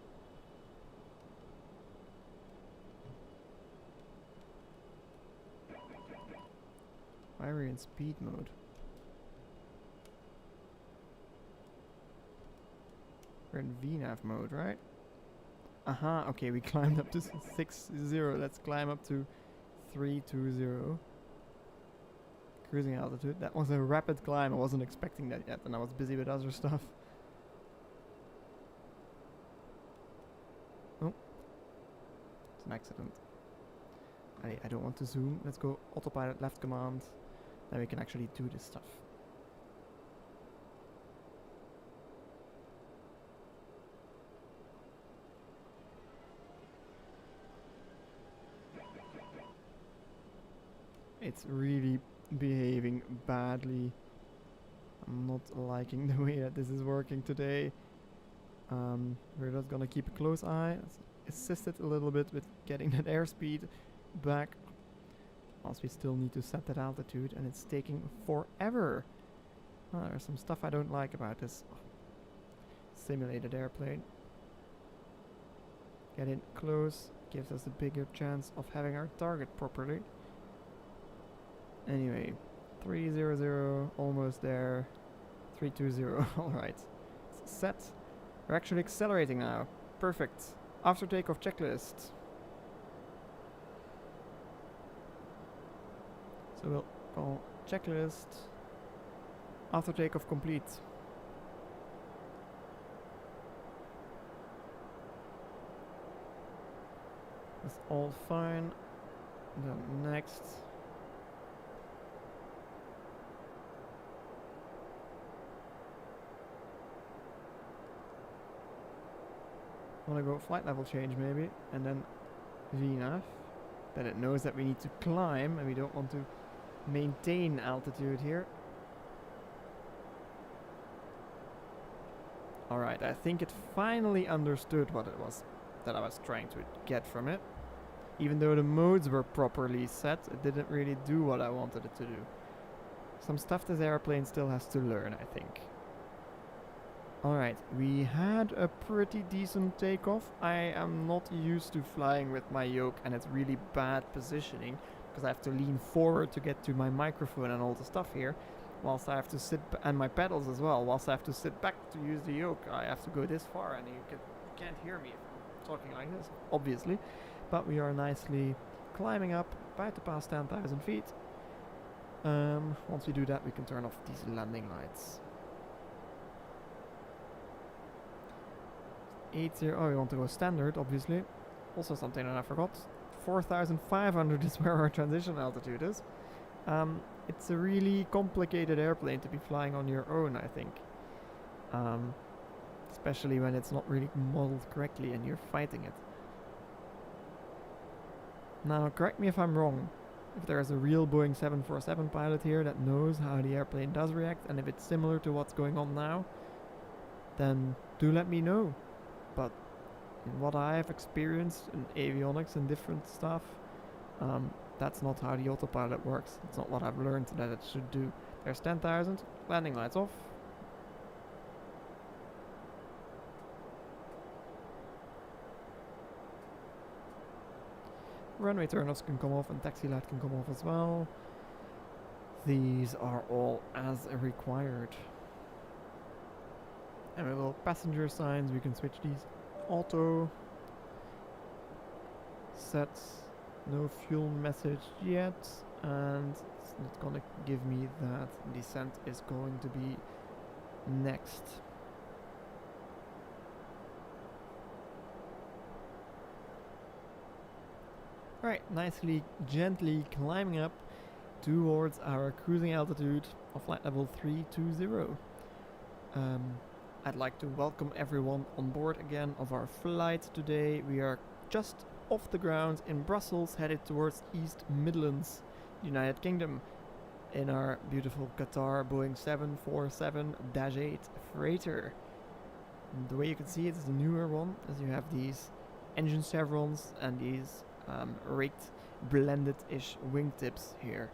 Why are we in speed mode? We're in VNAV mode, right? Aha, okay, we climbed up to 60. Let's climb up to 320. Cruising altitude. That was a rapid climb. I wasn't expecting that yet, and I was busy with other stuff. Oh. It's an accident. I don't want to zoom. Let's go autopilot left command. Then we can actually do this stuff. It's really behaving badly. I'm not liking the way that this is working today. We're just gonna keep a close eye. Let's assist it a little bit with getting that airspeed back. Whilst we still need to set that altitude, and it's taking forever. There's some stuff I don't like about this simulated airplane. get in close, gives us a bigger chance of having our target properly. Anyway, 300, almost there. 320, alright. Set. We're actually accelerating now. Perfect. After takeoff checklist. So we'll call checklist after takeoff complete. That's all fine. Then next. Want to go flight level change maybe, and then VNAV. Then it knows that we need to climb and we don't want to maintain altitude here. Alright, I think it finally understood what it was that I was trying to get from it. Even though the modes were properly set, it didn't really do what I wanted it to do. Some stuff this airplane still has to learn, I think. Alright, we had a pretty decent takeoff. I am not used to flying with my yoke and it's really bad positioning because I have to lean forward to get to my microphone and all the stuff here, whilst I have to sit and my pedals as well. Whilst I have to sit back to use the yoke, I have to go this far, and you can't hear me if I'm talking like this, obviously. But we are nicely climbing up, about to pass 10,000 feet. Once we do that, we can turn off these landing lights. 80. Oh, we want to go standard, obviously. Also something that I forgot. 4,500 is where our transition altitude is. It's a really complicated airplane to be flying on your own, I think. Especially when it's not really modeled correctly and you're fighting it. Now, correct me if I'm wrong. If there's a real Boeing 747 pilot here that knows how the airplane does react, and if it's similar to what's going on now, then do let me know. But in what I have experienced in avionics and different stuff, that's not how the autopilot works. It's not what I've learned that it should do. There's 10,000, landing lights off. Runway turn-offs can come off and taxi light can come off as well. These are all as required. And with little passenger signs, we can switch these auto. Sets. No fuel message yet, and it's not gonna give me that descent is going to be next. Alright, nicely, gently climbing up towards our cruising altitude of flight level 320. I'd like to welcome everyone on board again of our flight today. We are just off the ground in Brussels, headed towards East Midlands, United Kingdom, in our beautiful Qatar Boeing 747-8 freighter. And the way you can see it is the newer one, as you have these engine chevrons and these raked, blended-ish wingtips here.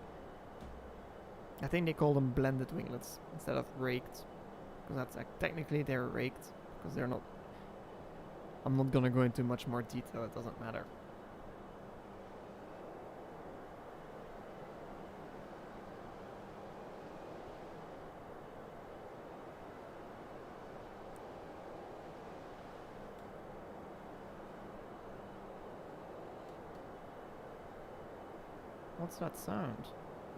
I think they call them blended winglets instead of raked, because that's technically they're raked, because they're not. I'm not gonna go into much more detail, it doesn't matter. What's that sound?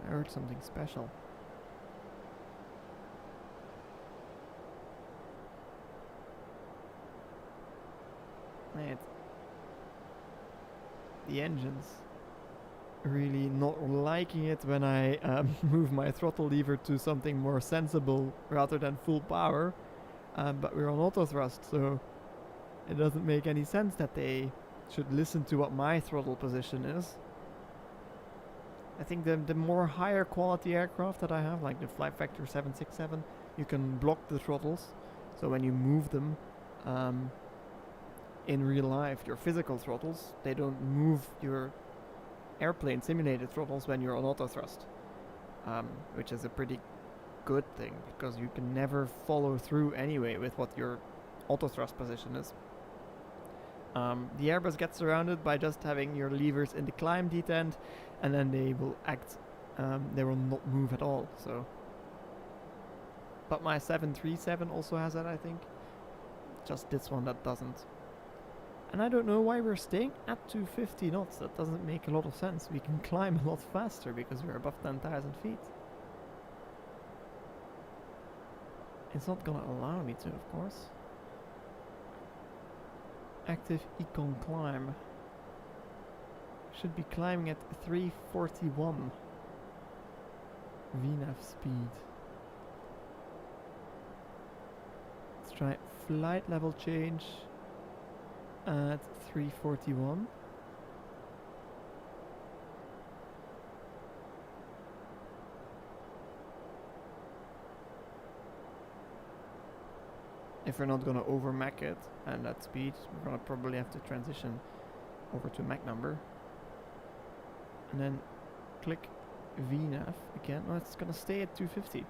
I heard something special. The engine's really not liking it when I move my throttle lever to something more sensible rather than full power. But we're on auto thrust, so it doesn't make any sense that they should listen to what my throttle position is. I think the more higher quality aircraft that I have, like the Flight Factor 767, you can block the throttles. So when you move them in real life, your physical throttles, they don't move your airplane simulated throttles when you're on auto thrust. Which is a pretty good thing, because you can never follow through anyway with what your auto thrust position is. The Airbus gets surrounded by just having your levers in the climb detent, and then they will act, they will not move at all, so. But my 737 also has that, I think. Just this one that doesn't. And I don't know why we're staying at 250 knots. That doesn't make a lot of sense. We can climb a lot faster because we're above 10,000 feet. It's not gonna allow me to, of course. Active econ climb. Should be climbing at 341 VNAV speed. Let's try flight level change at 341. If we're not gonna over Mach it and that speed, we're gonna probably have to transition over to Mach number. And then click VNAV again. No, it's gonna stay at 250.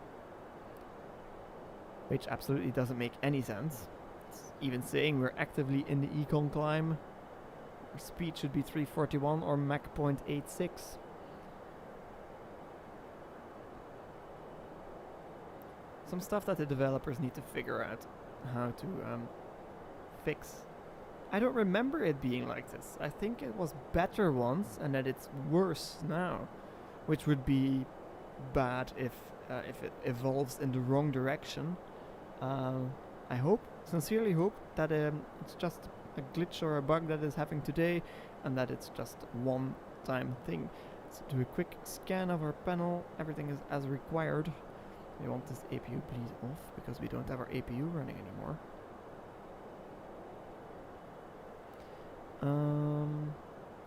Which absolutely doesn't make any sense. It's even saying we're actively in the econ climb. Our speed should be 341 or Mach 0.86. Some stuff that the developers need to figure out how to fix. I don't remember it being like this. I think it was better once and that it's worse now, which would be bad if it evolves in the wrong direction. I hope, sincerely hope, that it's just a glitch or a bug that is happening today and that it's just a one-time thing. Let's do a quick scan of our panel. Everything is as required. We want this APU please off because we don't have our APU running anymore.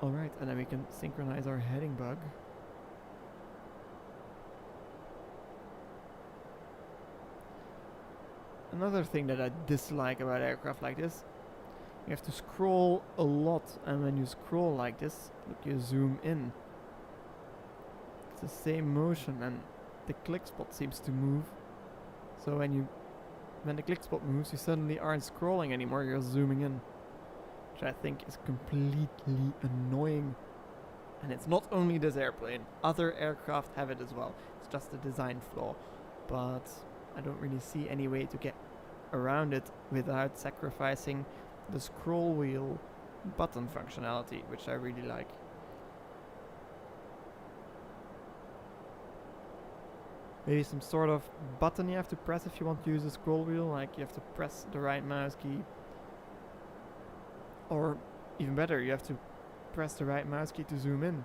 Alright, and then we can synchronize our heading bug. Another thing that I dislike about aircraft like this, you have to scroll a lot, and when you scroll like this, look, you zoom in. It's the same motion, and the click spot seems to move. So when the click spot moves, you suddenly aren't scrolling anymore, you're zooming in. Which I think is completely annoying. And it's not only this airplane, other aircraft have it as well. It's just a design flaw. But I don't really see any way to get around it without sacrificing the scroll wheel button functionality, which I really like. Maybe some sort of button you have to press if you want to use the scroll wheel, like you have to press the right mouse key. Or even better, you have to press the right mouse key to zoom in,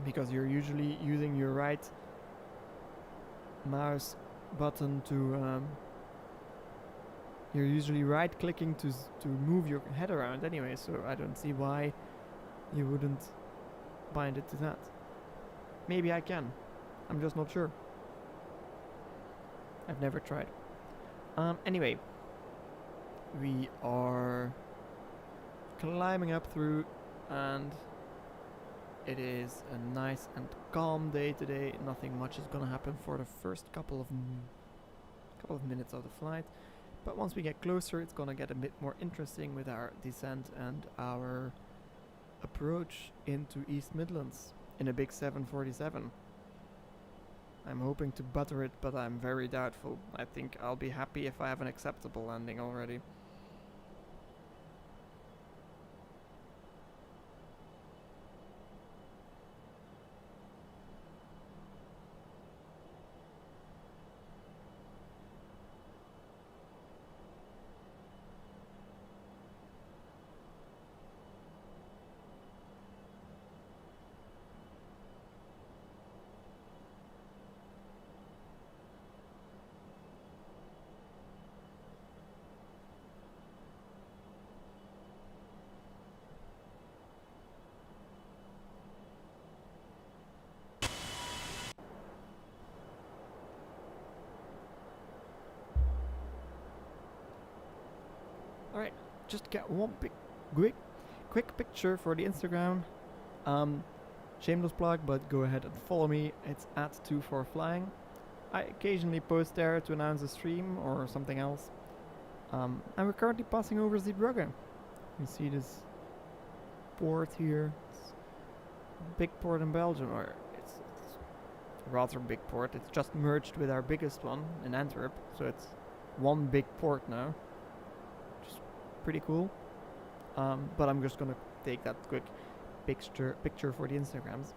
because you're usually using your right mouse button to you're usually right clicking to move your head around anyway, so I don't see why you wouldn't bind it to that. Maybe I can, I'm just not sure. I've never tried. Anyway, we are climbing up through, and it is a nice and calm day today. Nothing much is gonna happen for the first couple of minutes of the flight, but once we get closer, it's gonna get a bit more interesting with our descent and our approach into East Midlands in a big 747. I'm hoping to butter it, but I'm very doubtful. I think I'll be happy if I have an acceptable landing already. Alright, just get one quick picture for the Instagram. Shameless plug, but go ahead and follow me. It's at 24flying. I occasionally post there to announce a stream or something else. And we're currently passing over Zeebrugge. You see this port here. It's a big port in Belgium, or it's a rather big port. It's just merged with our biggest one in Antwerp, so it's one big port now, which is pretty cool. But I'm just gonna take that quick picture for the Instagrams.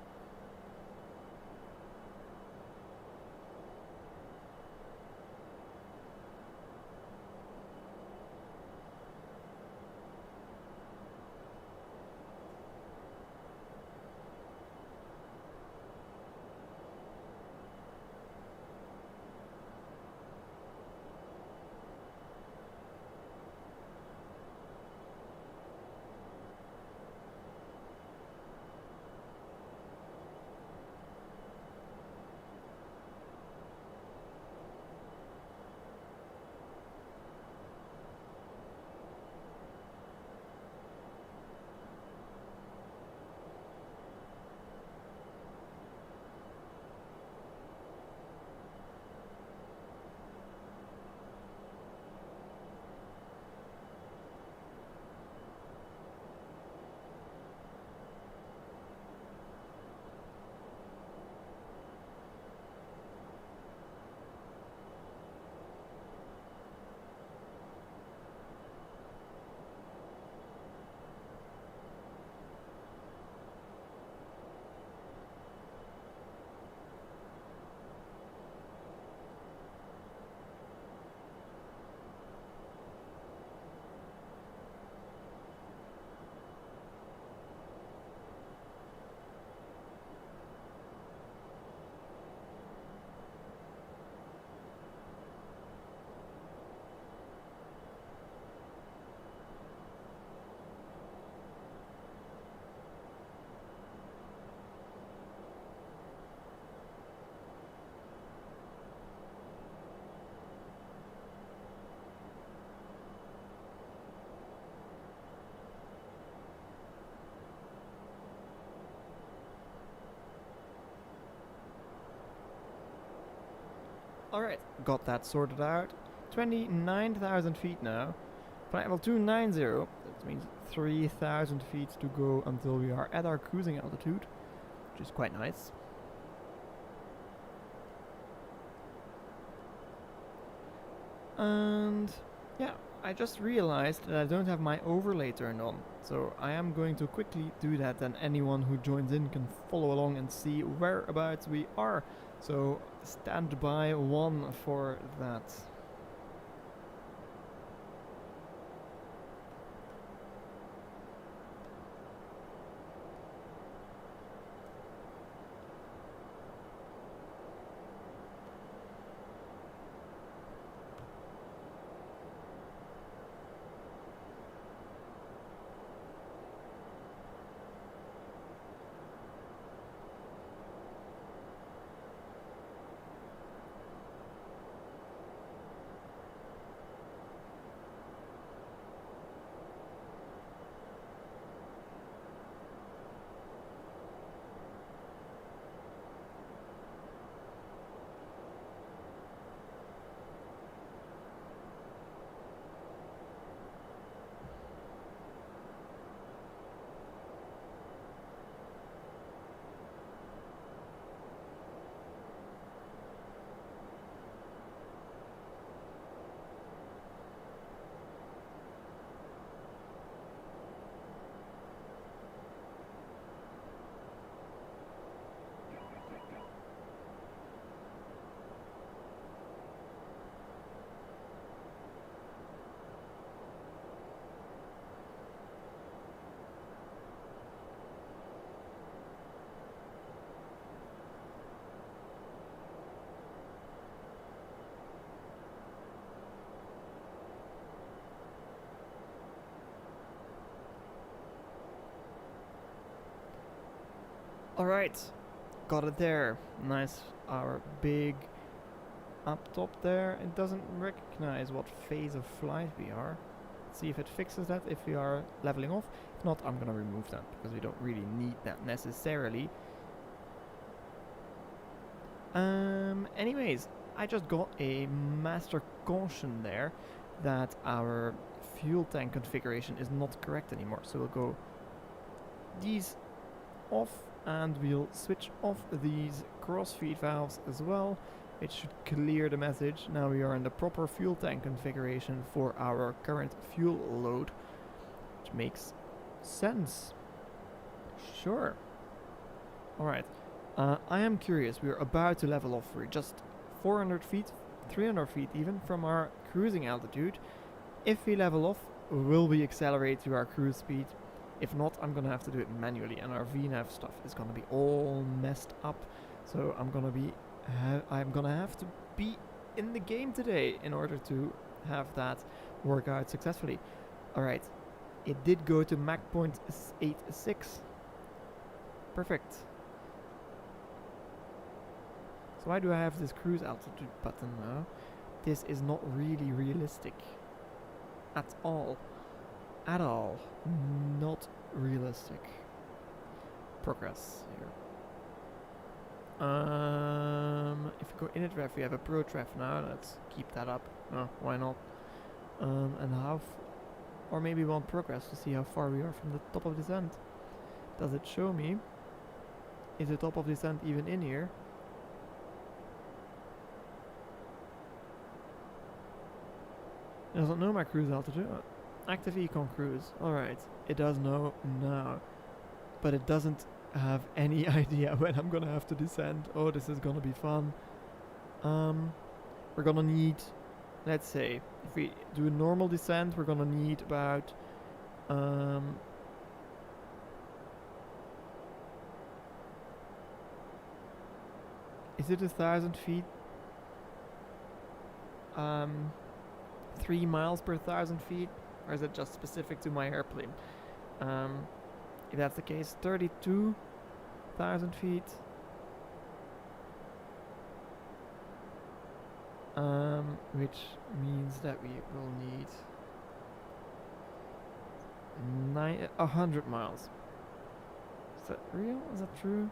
Alright, got that sorted out. 29,000 feet now. Flight level 290. That means 3,000 feet to go until we are at our cruising altitude, which is quite nice. And yeah, I just realized that I don't have my overlay turned on. So I am going to quickly do that, and anyone who joins in can follow along and see whereabouts we are. So stand by one for that. Alright, got it there. Nice, our big up top there. It doesn't recognize what phase of flight we are. Let's see if it fixes that if we are leveling off. If not, I'm gonna remove that because we don't really need that necessarily. Anyways, I just got a master caution there that our fuel tank configuration is not correct anymore. So we'll go these off, and we'll switch off these cross-feed valves as well. It should clear the message. Now we are in the proper fuel tank configuration for our current fuel load, which makes sense. Sure. Alright. I am curious. We're about to level off. We're just 400 feet, 300 feet even from our cruising altitude. If we level off, will we accelerate to our cruise speed? If not, I'm gonna have to do it manually, and our VNAV stuff is gonna be all messed up. So I'm gonna have to be in the game today in order to have that work out successfully. Alright, it did go to Mach 0.86. Perfect. So why do I have this cruise altitude button now? This is not really realistic. At all. At all. Not realistic. Progress here. If we go init ref, we have a pro ref now. Let's keep that up. Oh, why not? And how or maybe we want progress to see how far we are from the top of descent. Does it show me? Is the top of descent even in here? It doesn't know my cruise altitude. Active econ cruise. Alright. It does know now. But it doesn't have any idea when I'm gonna have to descend. Oh, this is gonna be fun. We're gonna need, let's say, if we do a normal descent, we're gonna need about is it 1,000 feet? 3 miles per 1,000 feet? Or is it just specific to my airplane? If that's the case, 32,000 feet. Which means that we will need 100 miles. Is that real? Is that true?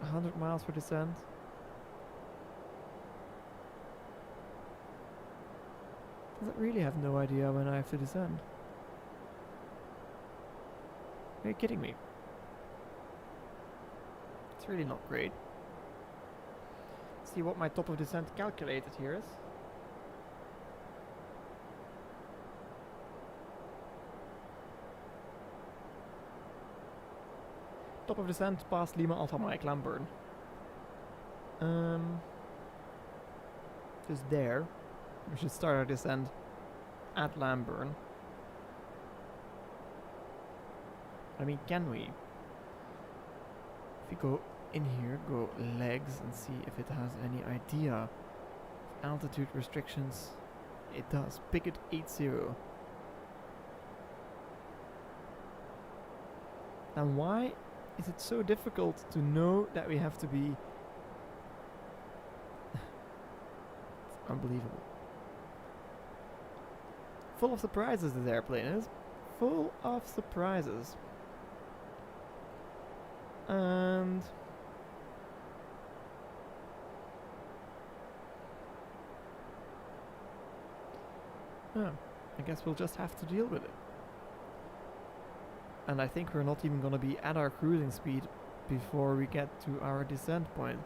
100 miles for descent? Does it really have no idea when I have to descend? Are you kidding me? It's really not great. See what my top of descent calculated here is. Top of descent past Lima Alpha Mike Lamburn. Just there. We should start our descent at Lamburn. I mean, can we? If we go in here, go legs and see if it has any idea. Altitude restrictions. It does. Picket 80. Now why is it so difficult to know that we have to be... It's unbelievable. Full of surprises, this airplane is. Full of surprises. And... oh, I guess we'll just have to deal with it. And I think we're not even going to be at our cruising speed before we get to our descent point.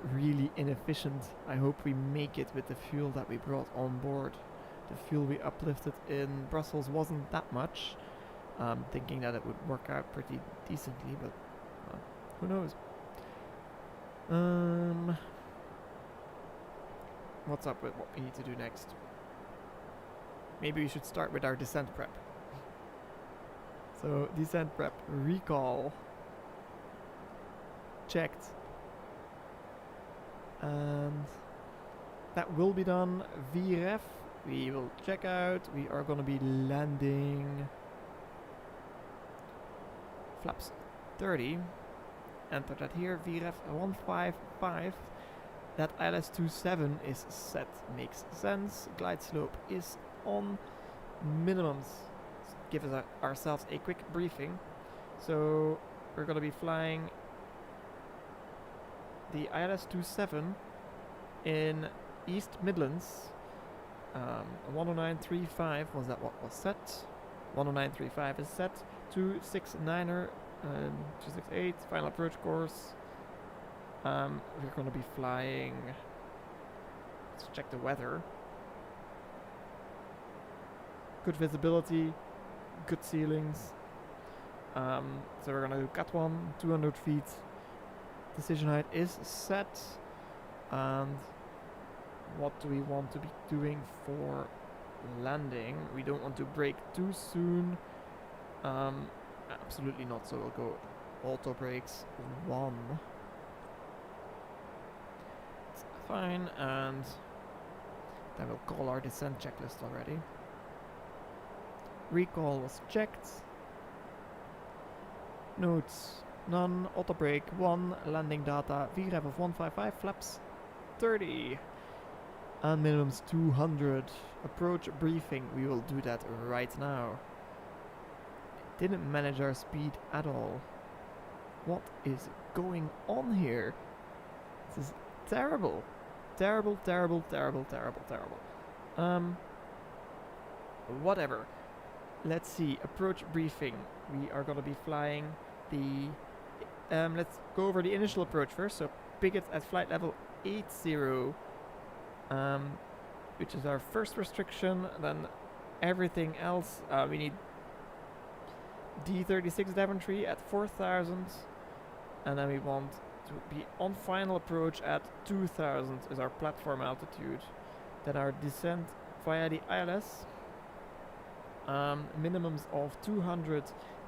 It's really inefficient. I hope we make it with the fuel that we brought on board. The fuel we uplifted in Brussels wasn't that much. Thinking that it would work out pretty decently, but who knows? What's up with what we need to do next? Maybe we should start with our descent prep. So, descent prep, recall, checked, and that will be done. VREF, we will check out. We are going to be landing flaps 30. Enter that here. VREF 155. That ILS27 is set. Makes sense. Glide slope is on. Minimums. Give us ourselves a quick briefing. So we're going to be flying the ILS27 in East Midlands. 109.35 was that what was set. 109.35 is set. 269er 268, final approach course. We're gonna be flying. Let's check the weather. Good visibility, good ceilings. So we're gonna do Cat 1, 200 feet. Decision height is set. And what do we want to be doing for landing? We don't want to brake too soon. Absolutely not, so we'll go auto brakes 1. It's fine, and then we'll call our descent checklist already. Recall was checked. Notes, none. Auto brake 1. Landing data, VREF of 155, flaps 30. And minimums 200. Approach briefing, we will do that right now. Didn't manage our speed at all. What is going on here? This is terrible. Terrible, terrible, terrible, terrible, terrible. Whatever. Let's see. Approach briefing. We are gonna be flying the... let's go over the initial approach first. So pick it at flight level 80. Which is our first restriction. Then everything else, we need D36 Daventry at 4,000, and then we want to be on final approach at 2,000 is our platform altitude. Then our descent via the ILS, minimums of 200.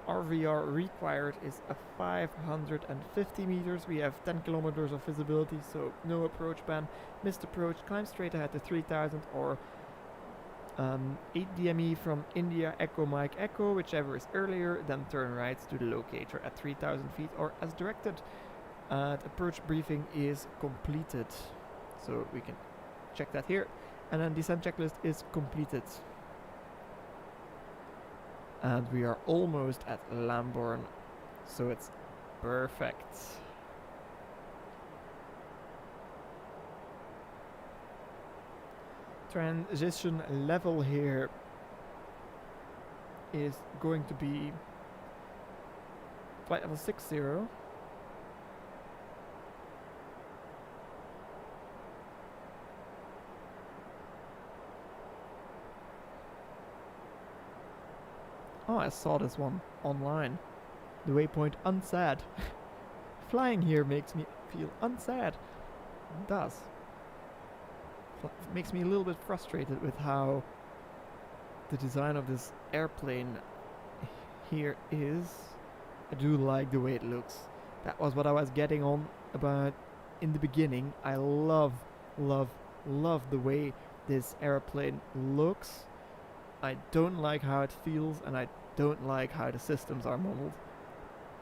RVR required is a 550 meters. We have 10 kilometers of visibility, so no approach ban. Missed approach, climb straight ahead to 3,000 or 8 DME from India Echo Mike Echo, whichever is earlier, then turn right to the locator at 3,000 feet or as directed. Approach briefing is completed, so we can check that here. And then descent checklist is completed. And we are almost at Lambourne, so it's perfect. Transition level here is going to be flight level 60. Oh, I saw this one online. The waypoint unsad. Flying here makes me feel unsad. It does. Makes me a little bit frustrated with how the design of this airplane here is. I do like the way it looks. That was what I was getting on about in the beginning. I love, love, love the way this airplane looks. I don't like how it feels, and I don't like how the systems are modeled.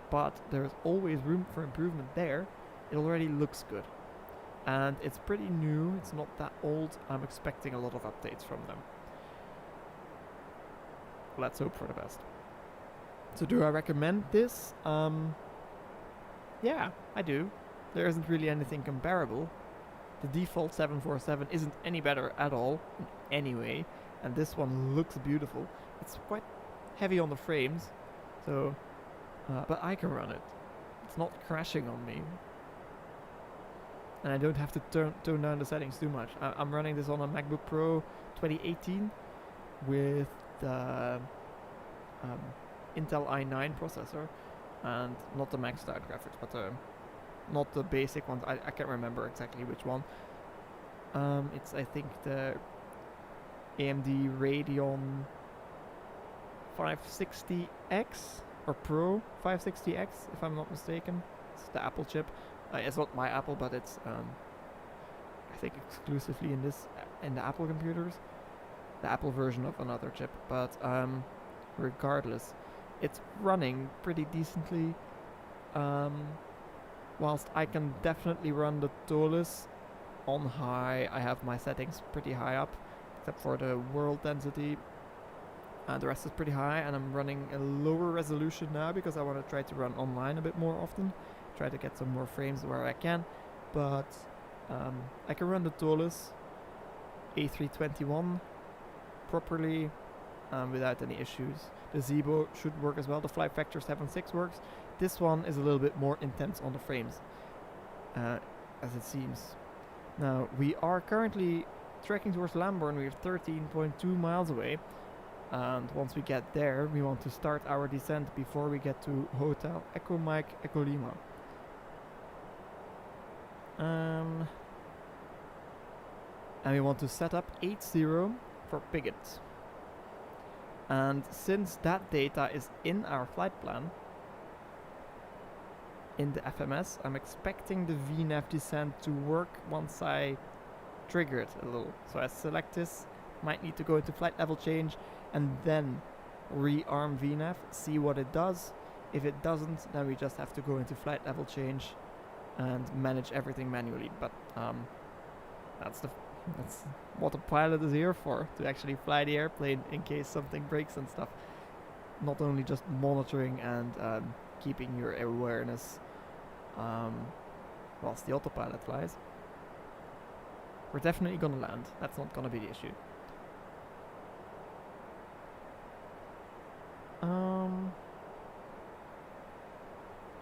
But there's always room for improvement there. It already looks good. And it's pretty new, it's not that old. I'm expecting a lot of updates from them. Let's hope for the best. So do I recommend this? Yeah, I do. There isn't really anything comparable. The default 747 isn't any better at all, in any way. And this one looks beautiful. It's quite heavy on the frames, so but I can run it. It's not crashing on me. And I don't have to tone down the settings too much. I'm running this on a MacBook Pro 2018 with the Intel i9 processor, and not the maxed out graphics, but not the basic ones. I can't remember exactly which one. It's I think the AMD Radeon 560X or Pro 560X, if I'm not mistaken. It's the Apple chip. It's not my Apple, but it's I think exclusively in the Apple computers, the Apple version of another chip. But regardless, it's running pretty decently. Whilst I can definitely run the TOLUS on high, I have my settings pretty high up, except for the world density. The rest is pretty high, and I'm running a lower resolution now because I want to try to run online a bit more often. Try to get some more frames where I can, but I can run the TOLUS A321 properly without any issues. The Zibo should work as well. The Flight Factor 7.6 works. this one is a little bit more intense on the frames, as it seems. Now, we are currently trekking towards Lambourne. We're 13.2 miles away. And once we get there, we want to start our descent before we get to Hotel Echo Mike Echo Lima. And we want to set up 80 for Pigot. And since that data is in our flight plan, in the FMS, I'm expecting the VNAV descent to work once I trigger it a little. So I select this, might need to go into flight level change, and then rearm VNAV, see what it does. If it doesn't, then we just have to go into flight level change and manage everything manually. But that's what a pilot is here for, to actually fly the airplane in case something breaks and stuff. Not only just monitoring and keeping your awareness whilst the autopilot flies. We're definitely gonna land. That's not gonna be the issue.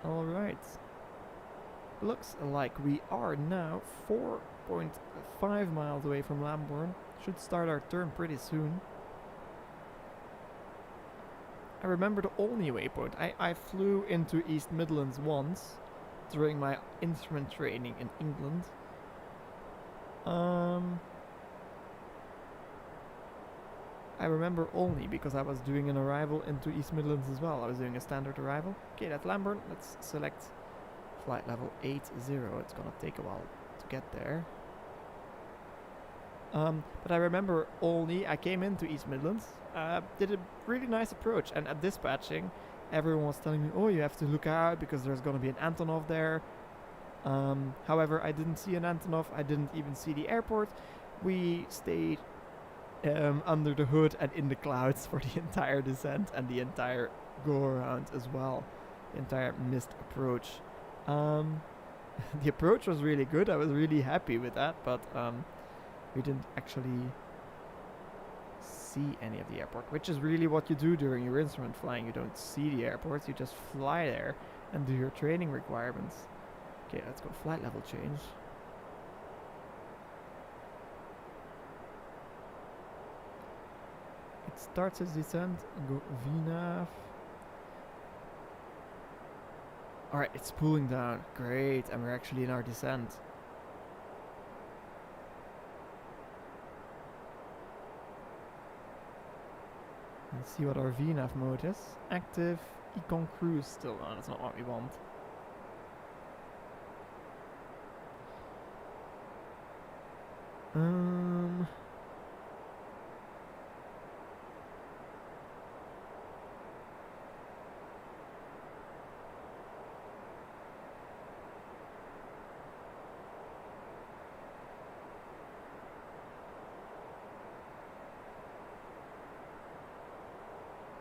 Alright. Looks like we are now 4.5 miles away from Lambourne. Should start our turn pretty soon. I remember the Olney waypoint. I flew into East Midlands once during my instrument training in England. I remember Olney because I was doing an arrival into East Midlands as well. I was doing a standard arrival. Okay, that's Lambourne. Let's select flight level 80. It's gonna take a while to get there. But I remember Olney. I came into East Midlands, did a really nice approach, and at dispatching, everyone was telling me, oh, you have to look out because there's gonna be an Antonov there. However, I didn't see an Antonov. I didn't even see the airport. We stayed under the hood and in the clouds for the entire descent and the entire go around as well. The entire missed approach. The approach was really good. I was really happy with that, but we didn't actually see any of the airport, which is really what you do during your instrument flying. You don't see the airports, you just fly there and do your training requirements. Okay, let's go flight level change. It starts its descent, go VNAV. Alright, it's pulling down. Great, and we're actually in our descent. Let's see what our VNAV mode is. Active, Econ Cruise still on. That's not what we want.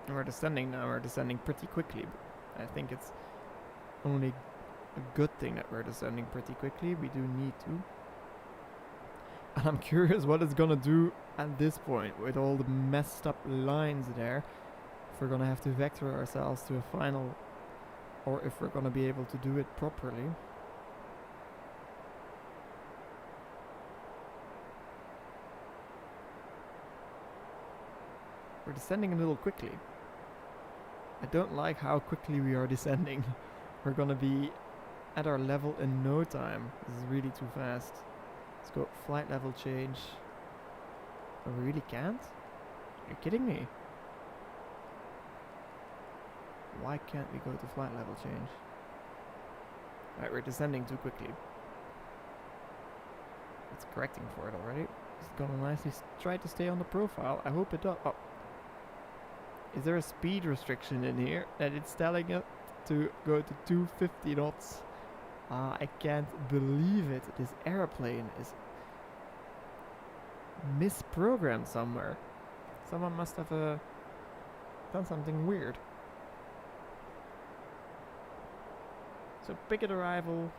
We're descending now. We're descending pretty quickly. I think it's only a good thing that we're descending pretty quickly. We do need to. And I'm curious what it's gonna do at this point with all the messed up lines there. If we're gonna have to vector ourselves to a final, or if we're gonna be able to do it properly. We're descending a little quickly. I don't like how quickly we are descending. We're gonna be at our level in no time. This is really too fast. Let's go flight level change. Oh, we really can't? You're kidding me. Why can't we go to flight level change? Alright, we're descending too quickly. It's correcting for it already. It's gonna nicely try to stay on the profile. I hope it does. Oh. Is there a speed restriction in here that it's telling it to go to 250 knots? I can't believe it. This airplane is misprogrammed somewhere. Someone must have done something weird. So Pigot arrival.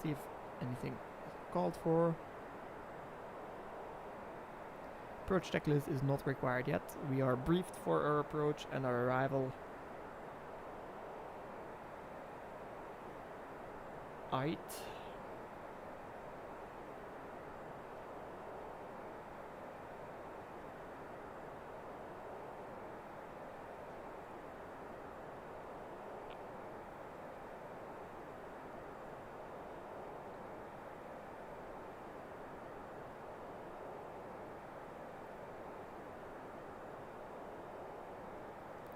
See if anything is called for. Approach checklist is not required yet. We are briefed for our approach and our arrival. Aight.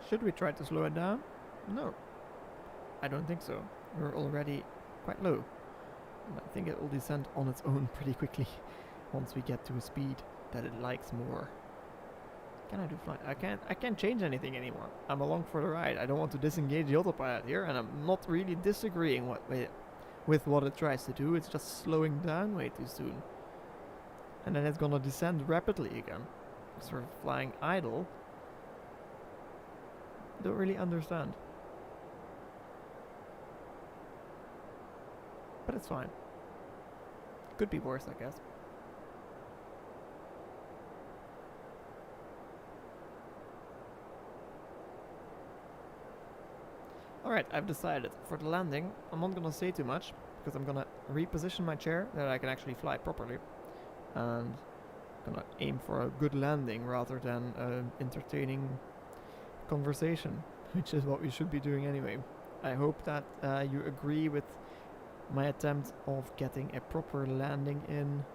Should we try to slow it down? No, I don't think so. We're already quite low. And I think it will descend on its own pretty quickly once we get to a speed that it likes more. Can I do flight? I can't change anything anymore. I'm along for the ride. I don't want to disengage the autopilot here, and I'm not really disagreeing with what it tries to do. It's just slowing down way too soon. And then it's gonna descend rapidly again. Sort of flying idle. Don't really understand. But it's fine. Could be worse, I guess. Alright, I've decided. For the landing, I'm not gonna say too much, because I'm gonna reposition my chair that I can actually fly properly. And gonna aim for a good landing rather than entertaining conversation, which is what we should be doing anyway. I hope that you agree with my attempt of getting a proper landing in.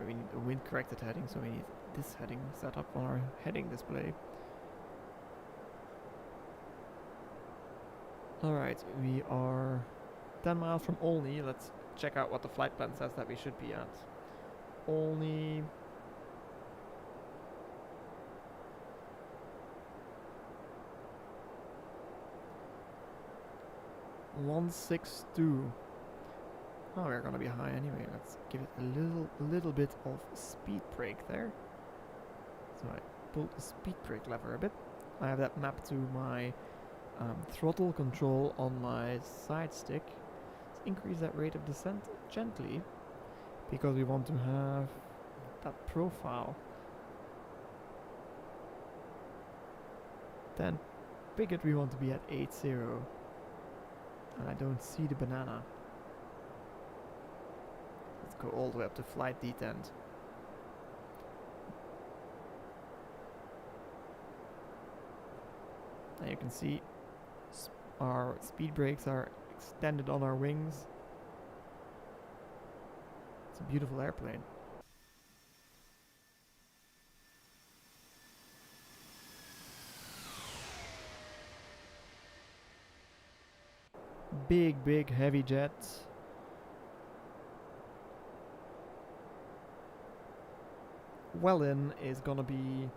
We need a wind corrected heading, so we need this heading set up on our heading display. Alright, we are 10 miles from Olney. Let's check out what the flight plan says that we should be at. Olney. (162). Oh, we're gonna be high anyway. Let's give it a little bit of speed brake there. So I pulled the speed brake lever a bit. I have that mapped to my throttle control on my side stick. Let's increase that rate of descent gently because we want to have that profile. Then figured we want to be at 80. And I don't see the banana. Let's go all the way up to flight detent. And you can see our speed brakes are extended on our wings. It's a beautiful airplane. Big heavy jet. Well-in is gonna be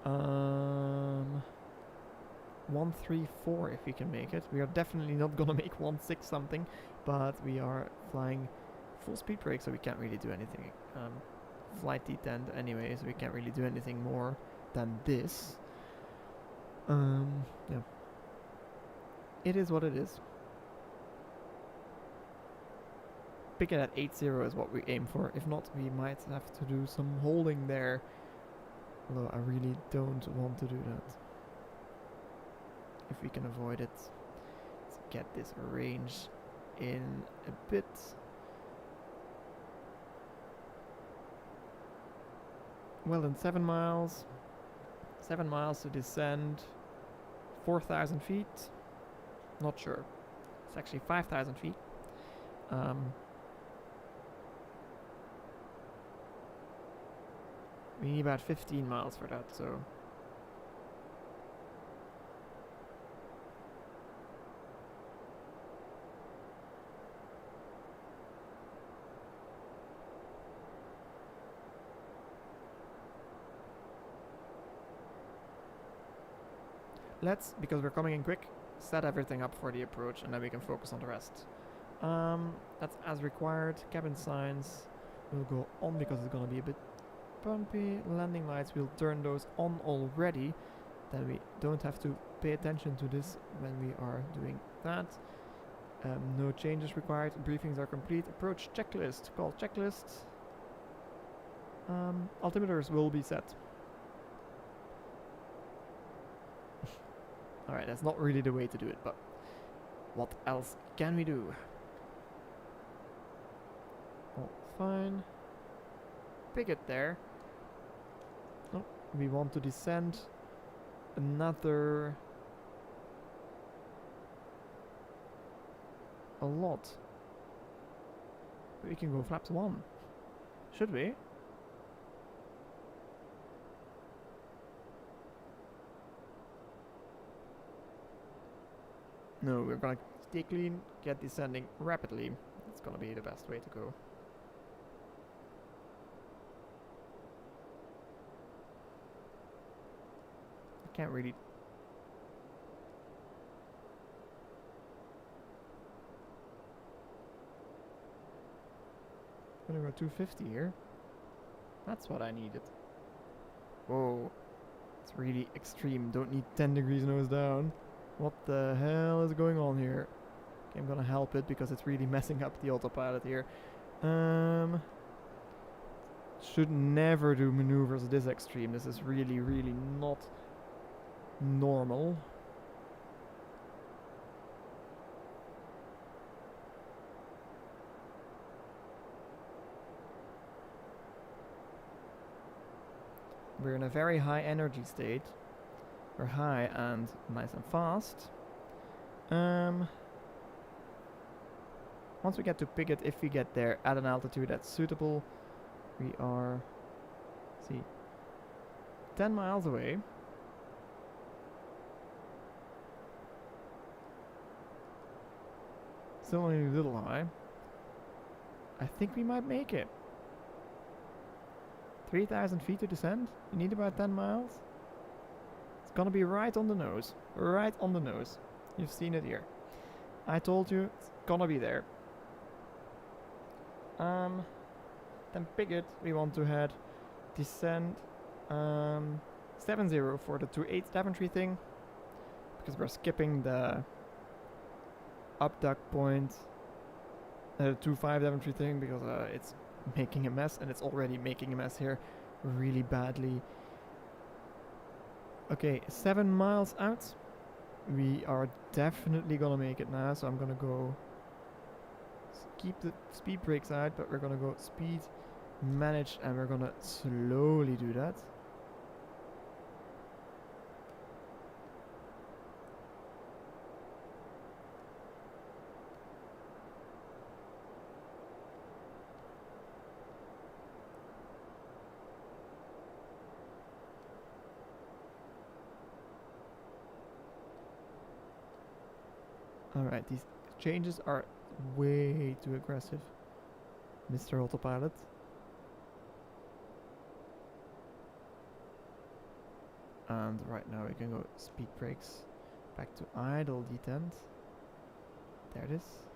134 if we can make it. We are definitely not gonna make 16 something, but we are flying full speed brake, so we can't really do anything. Flight detent anyway, so we can't really do anything more than this. Yeah. It is what it is. Pick it at 80 is what we aim for. If not, we might have to do some holding there. Although I really don't want to do that. If we can avoid it. Let's get this range in a bit. Well, in 7 miles. 7 miles to descend. 4,000 feet. Not sure. It's actually 5,000 feet. We need about 15 miles for that, so... Let's, because we're coming in quick, set everything up for the approach and then we can focus on the rest. That's as required. Cabin signs will go on because it's gonna be a bit bumpy. Landing lights, we'll turn those on already. Then we don't have to pay attention to this when we are doing that. No changes required. Briefings are complete. Approach checklist. Call checklist. Altimeters will be set. Alright, that's not really the way to do it, but What else can we do? All fine. Picket there. Oh, we want to descend another a lot. But we can go flaps 1. Should we? No, we're gonna stay clean, get descending rapidly. It's gonna be the best way to go. I can't really... Gonna go 250 here. That's what I needed. Whoa. It's really extreme. Don't need 10 degrees nose down. What the hell is going on here? Okay, I'm gonna help it because it's really messing up the autopilot here. Should never do maneuvers this extreme. This is really, really not normal. We're in a very high energy state. We're high and nice and fast. Once we get to Picket, if we get there at an altitude that's suitable, we are, see, 10 miles away. Still only a little high. I think we might make it. 3,000 feet to descend. You need about 10 miles. It's gonna be right on the nose. Right on the nose. You've seen it here. I told you, it's gonna be there. Then Picket, we want to head descend 70 for the 28 Daventry thing. Because we're skipping the upduck point. 25 Daventry thing because it's making a mess, and it's already making a mess here really badly. Okay, 7 miles out. We are definitely gonna make it now, so I'm gonna go keep the speed brakes out, but we're gonna go speed managed, and we're gonna slowly do that. Alright, these changes are way too aggressive, Mr. Autopilot. And right now we can go speed brakes back to idle detent. There it is.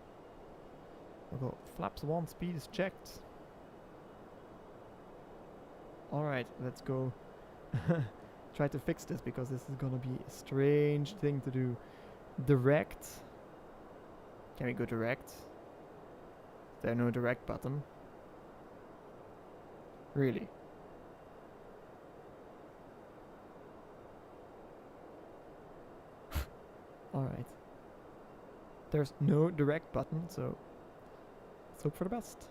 We'll go flaps 1, speed is checked. Alright, let's go try to fix this, because this is gonna be a strange thing to do. Direct. Can we go direct? Is there no direct button? Really? Alright. There's no direct button, so let's hope for the best.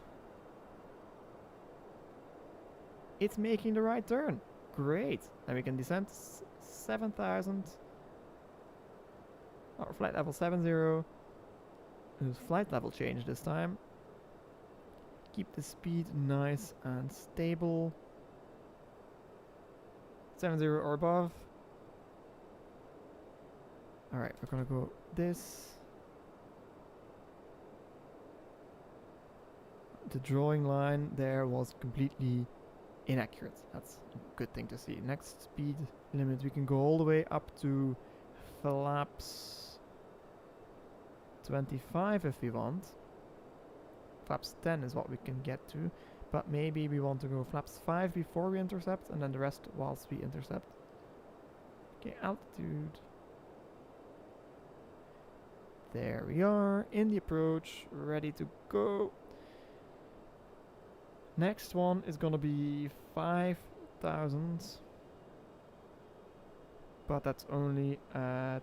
It's making the right turn. Great. And we can descend 7,000. Our flight level 70. Flight level change this time. Keep the speed nice and stable. 70 or above. Alright, we're gonna go this. The drawing line there was completely inaccurate. That's a good thing to see. Next speed limit, we can go all the way up to flaps 25 if we want. Flaps 10 is what we can get to, but maybe we want to go flaps 5 before we intercept, and then the rest whilst we intercept. Okay, altitude. There we are, in the approach, ready to go. Next one is gonna be 5,000, but that's only at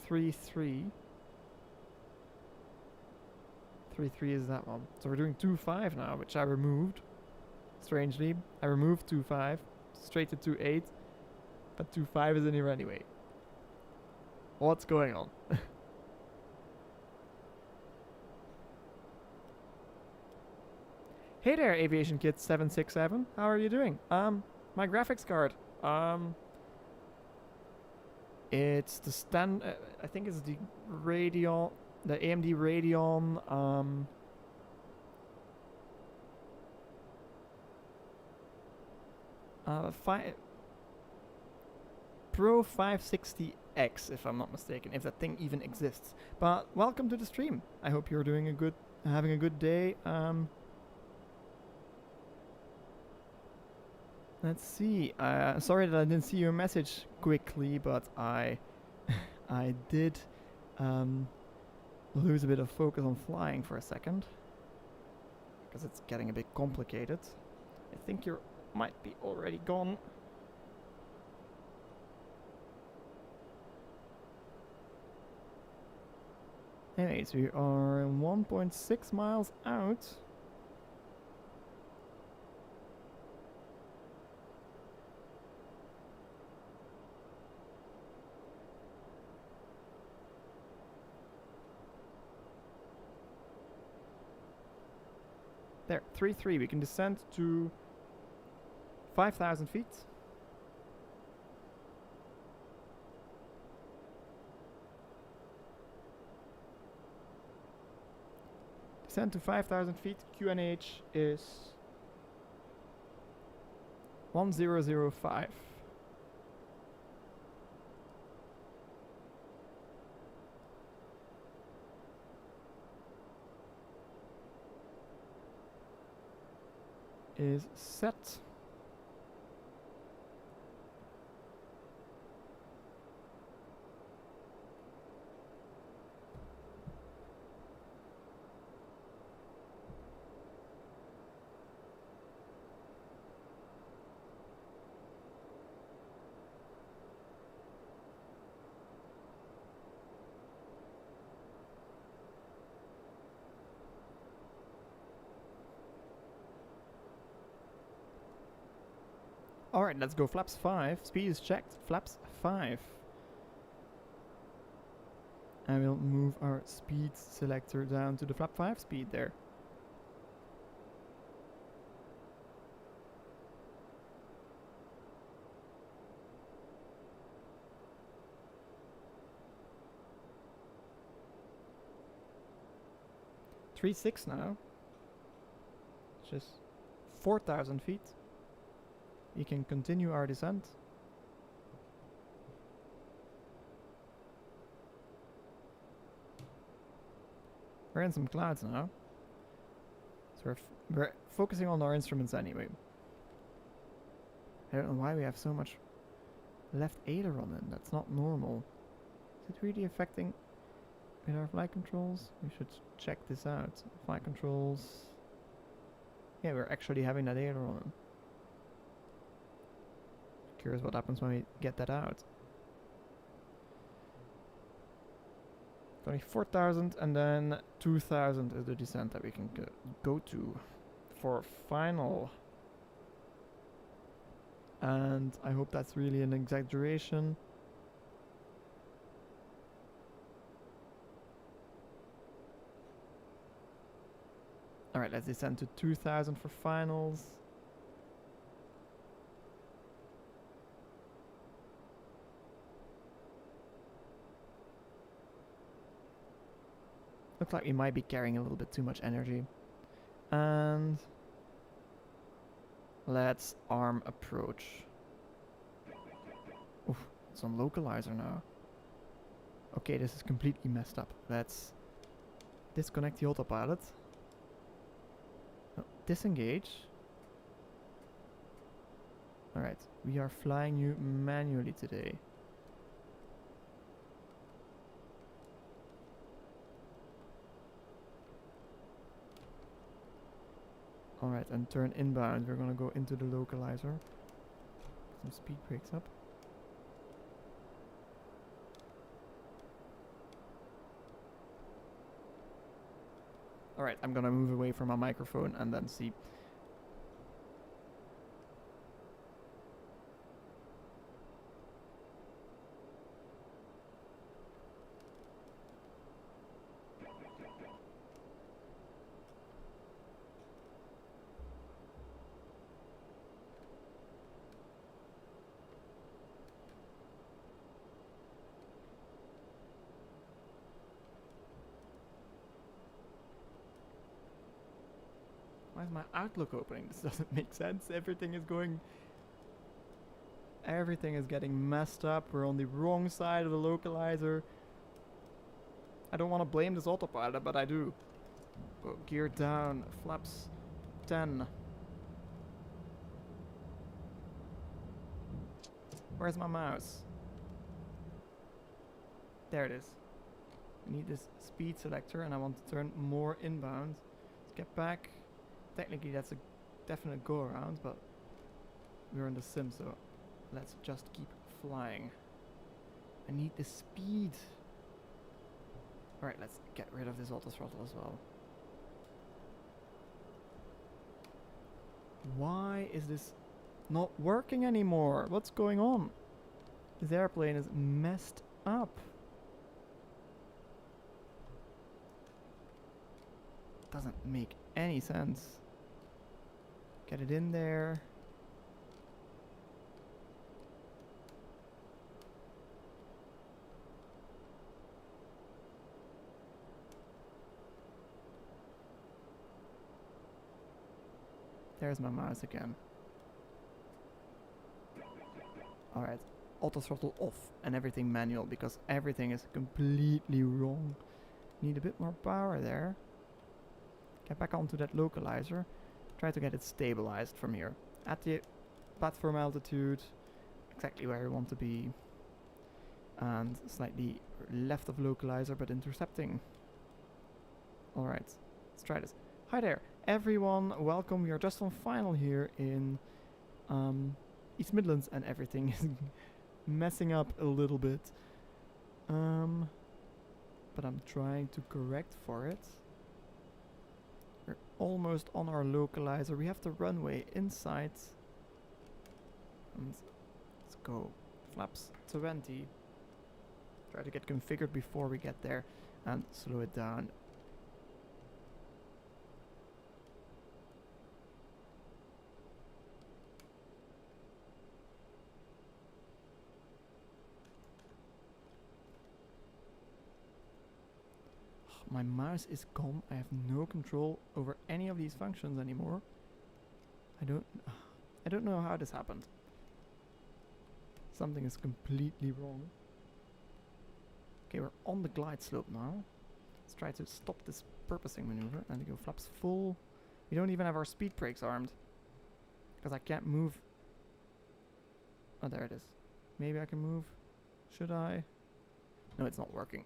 3.3. 3-3 is that one. So we're doing 2-5 now, which I removed. Strangely, I removed 2-5, straight to 2-8, but 2-5 is in here anyway. What's going on? Hey there, Aviation Kid 767. How are you doing? My graphics card. It's the I think it's the Radeon, the AMD Radeon. Pro 560X, if I'm not mistaken, if that thing even exists. But welcome to the stream. I hope you're doing having a good day. Let's see. Sorry that I didn't see your message quickly, but I did lose a bit of focus on flying for a second because it's getting a bit complicated. I think you might be already gone. Anyways, we are 1.6 miles out. There, 3-3. We can descend to 5,000 feet. Descend to 5,000 feet. QNH is 1005. Is set. Alright, let's go flaps 5. Speed is checked. Flaps 5. I will move our speed selector down to the flap 5 speed there. Three 6 now. Just 4,000 feet. We can continue our descent. We're in some clouds now. So we're focusing on our instruments anyway. I don't know why we have so much left aileron in. That's not normal. Is it really affecting with our flight controls? We should check this out. Flight controls. Yeah, we're actually having that aileron in. Curious what happens when we get that out. 24,000 and then 2,000 is the descent that we can go to for final. And I hope that's really an exaggeration. Alright, let's descend to 2,000 for finals. Looks like we might be carrying a little bit too much energy. And let's arm approach. Oof, it's on localizer now. Okay, this is completely messed up. Let's disconnect the autopilot. No, disengage. Alright, we are flying you manually today. Alright, and turn inbound. We're gonna go into the localizer. Some speed brakes up. Alright, I'm gonna move away from my microphone and then see. Why is my Outlook opening? This doesn't make sense. Everything is going... Everything is getting messed up. We're on the wrong side of the localizer. I don't want to blame this autopilot, but I do. Oh, gear down. Flaps 10. Where's my mouse? There it is. I need this speed selector and I want to turn more inbound. Let's get back. Technically that's a definite go around, but we're in the sim, so let's just keep flying. I need the speed. Alright, let's get rid of this auto throttle as well. Why is this not working anymore? What's going on? This airplane is messed up. Doesn't make any sense. Get it in there. There's my mouse again. Alright, auto throttle off and everything manual because everything is completely wrong. Need a bit more power there. Get back onto that localizer. Try to get it stabilized from here. At the platform altitude, exactly where we want to be. And slightly left of localizer, but intercepting. Alright, let's try this. Hi there, everyone. Welcome. We are just on final here in East Midlands, and everything is messing up a little bit. But I'm trying to correct for it. We're almost on our localizer. We have the runway inside. And let's go. Flaps 20. Try to get configured before we get there and slow it down. My mouse is gone. I have no control over any of these functions anymore. I don't know how this happened. Something is completely wrong. Okay, we're on the glide slope now. Let's try to stop this purposing maneuver and go flaps full. We don't even have our speed brakes armed because I can't move. Oh, there it is. Maybe I can move. Should I? No, it's not working.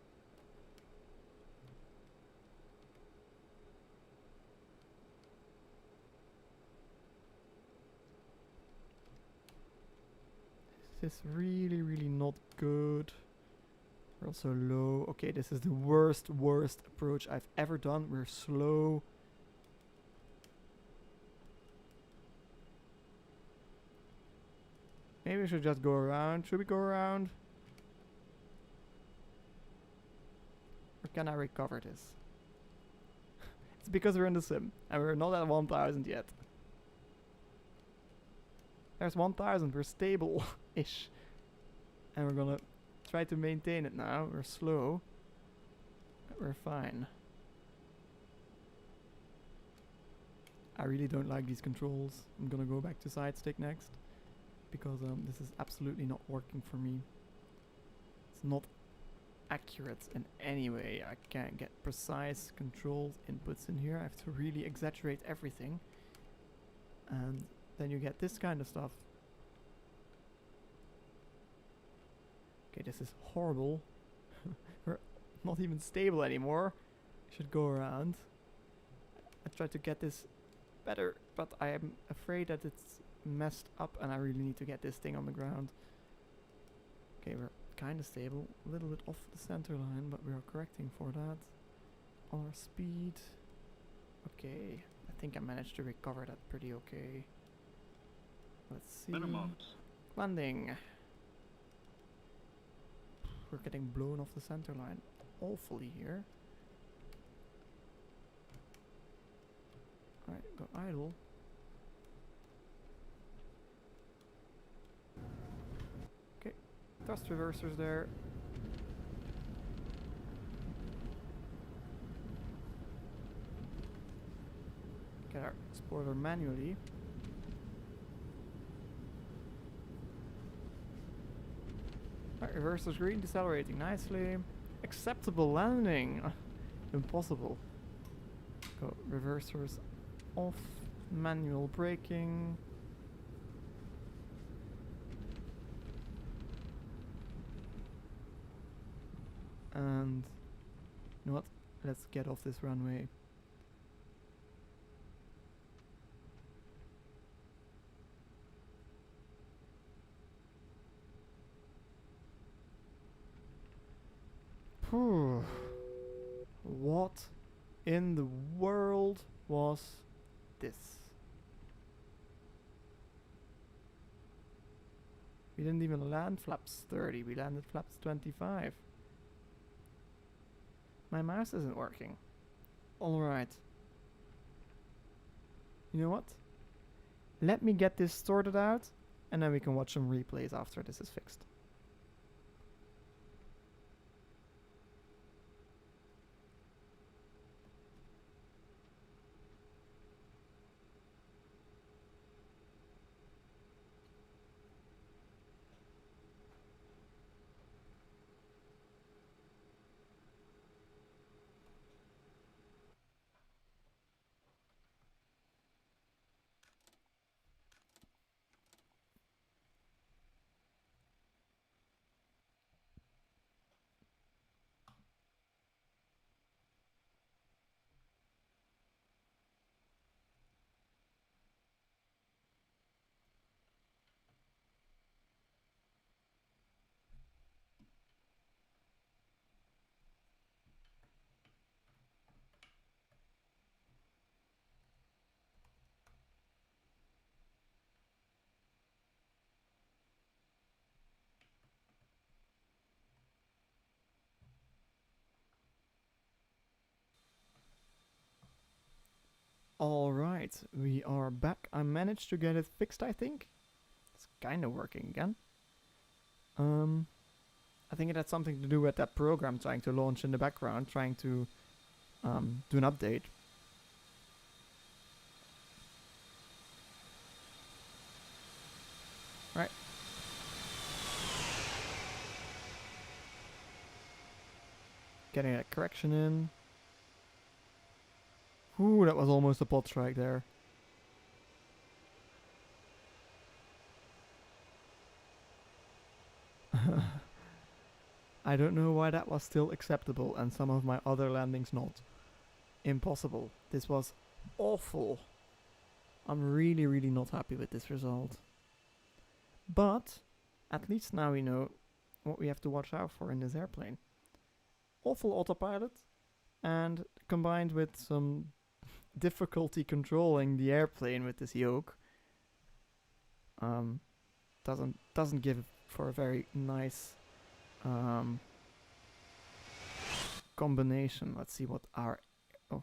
This is really, really not good. We're also low. Okay, this is the worst approach I've ever done. We're slow. Maybe we should just go around. Should we go around? Or can I recover this? It's because we're in the sim and we're not at 1000 yet. There's 1000, we're stable-ish. And we're gonna try to maintain it now. We're slow. But we're fine. I really don't like these controls. I'm gonna go back to side stick next. Because this is absolutely not working for me. It's not accurate in any way. I can't get precise control inputs in here. I have to really exaggerate everything. And then you get this kind of stuff. Okay, this is horrible. We're not even stable anymore. Should go around. I tried to get this better, but I am afraid that it's messed up and I really need to get this thing on the ground. Okay, we're kind of stable. A little bit off the center line, but we are correcting for that. On our speed. Okay, I think I managed to recover that pretty okay. Let's see. Minimums. Landing. We're getting blown off the center line awfully here. Alright, go idle. Okay, thrust reversers there. Get our spoiler manually. Right, reversers green, decelerating nicely. Acceptable landing. Impossible. Go reversers off. Manual braking. And you know what? Let's get off this runway. Phew. What in the world was this? We didn't even land flaps 30, we landed flaps 25. My mouse isn't working. Alright. You know what? Let me get this sorted out, and then we can watch some replays after this is fixed. Alright, we are back. I managed to get it fixed, I think. It's kind of working again. I think it had something to do with that program trying to launch in the background, trying to do an update. Right. Getting that correction in. Ooh, that was almost a pot strike there. I don't know why that was still acceptable and some of my other landings not. Impossible. This was awful. I'm really, really not happy with this result. But at least now we know what we have to watch out for in this airplane. Awful autopilot, and combined with some difficulty controlling the airplane with this yoke, doesn't give for a very nice combination. Let's see what our